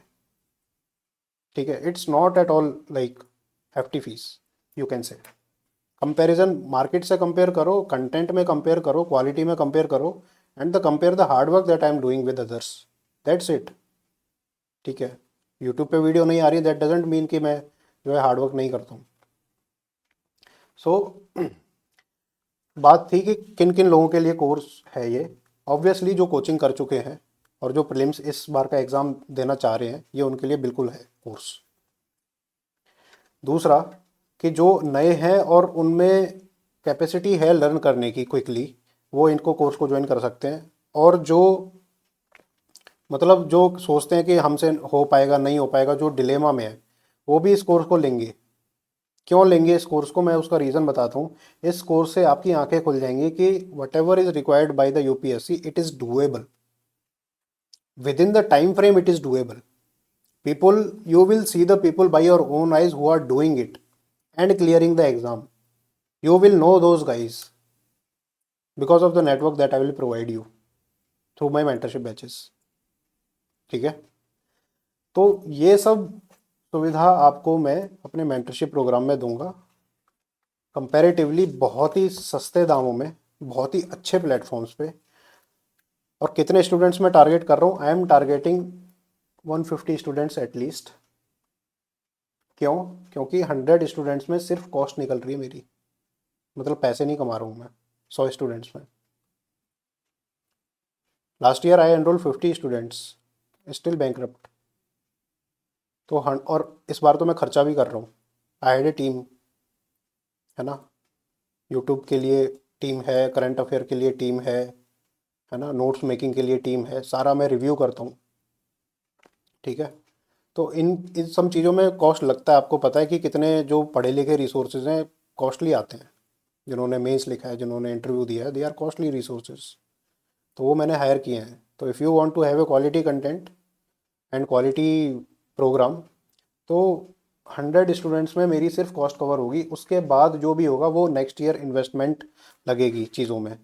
ठीक है। It's not at all like hefty fees, you can say. Comparison market से कंपेयर करो, कंटेंट में कंपेयर करो, क्वालिटी में कंपेयर करो, and the compare the hard work that I am doing with others, that's it. ठीक है, YouTube पे video नहीं आ रही दैट डजेंट मीन कि मैं जो है हार्ड वर्क नहीं करता हूँ। सो बात थी कि किन किन लोगों के लिए कोर्स है ये। ऑब्वियसली जो कोचिंग कर चुके हैं और जो प्रीलिम्स इस बार का एग्ज़ाम देना चाह रहे हैं, ये उनके लिए बिल्कुल है कोर्स। दूसरा कि जो नए हैं और उनमें कैपेसिटी है लर्न करने की क्विकली, वो इनको कोर्स को ज्वाइन कर सकते हैं। और जो मतलब जो सोचते हैं कि हमसे हो पाएगा नहीं हो पाएगा, जो डिलेमा में है, वो भी इस कोर्स को लेंगे। क्यों लेंगे इस कोर्स को, मैं उसका रीज़न बताता हूँ। इस कोर्स से आपकी आंखें खुल जाएंगी कि what ever is required by the UPSC it is doable, with in the time frame it is doable. people, you will see the people by your own eyes who are doing it and clearing the exam. You will know those guys because of the network that I will provide you through my mentorship batches. ठीक है, तो ये सब सुविधा आपको मैं अपने mentorship programme में दूंगा, कंपैरेटिवली बहुत ही सस्ते दामों में, बहुत ही अच्छे प्लेटफॉर्म्स पे। और कितने स्टूडेंट्स मैं टारगेट कर रहा हूँ, I am targeting 150 students at least. क्यों? क्योंकि 100 स्टूडेंट्स में सिर्फ कॉस्ट निकल रही है मेरी, मतलब पैसे नहीं कमा रहा हूँ मैं 100 स्टूडेंट्स में। Last year I enrol 50 students, still bankrupt. तो और इस बार तो मैं खर्चा भी कर रहा हूँ। आई हैड ए टीम, है ना, यूट्यूब के लिए टीम है, करंट अफेयर के लिए टीम है ना, नोट्स मेकिंग के लिए टीम है, सारा मैं रिव्यू करता हूँ। ठीक है, तो इन सब चीज़ों में कॉस्ट लगता है। आपको पता है कि कितने जो पढ़े लिखे रिसोर्सेज हैं कॉस्टली आते हैं। जिन्होंने मेंस लिखा है, जिन्होंने इंटरव्यू दिया है, दे आर कॉस्टली रिसोर्सेज, तो वो मैंने हायर किए हैं। तो if you want to have a quality content and quality program, तो 100 स्टूडेंट्स में मेरी सिर्फ कॉस्ट कवर होगी। उसके बाद जो भी होगा वो नेक्स्ट ईयर इन्वेस्टमेंट लगेगी चीज़ों में,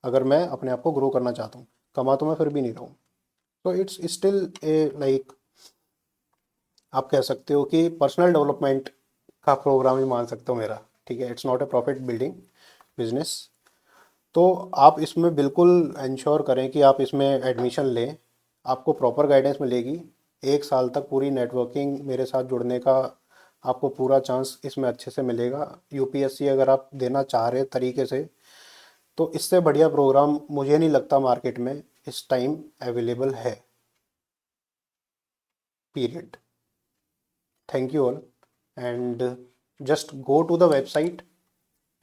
अगर मैं अपने आप को ग्रो करना चाहता हूँ। कमा तो मैं फिर भी नहीं रहा हूँ। तो इट्स स्टिल ए लाइक, आप कह सकते हो कि पर्सनल डेवलपमेंट का प्रोग्राम ही मान सकते हो मेरा। ठीक है, it's not a profit building business. तो आप इसमें बिल्कुल इंश्योर करें कि आप इसमें एडमिशन लें, आपको प्रॉपर गाइडेंस मिलेगी। 1 साल तक पूरी नेटवर्किंग मेरे साथ जुड़ने का आपको पूरा चांस इसमें अच्छे से मिलेगा। यूपीएससी अगर आप देना चाह रहे तरीके से, तो इससे बढ़िया प्रोग्राम मुझे नहीं लगता मार्केट में इस टाइम अवेलेबल है, period. Thank you all, and just go to the website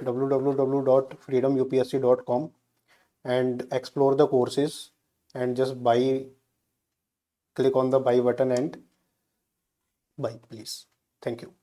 www.freedomupsc.com and explore the courses and just buy, click on the buy button and buy please. Thank you.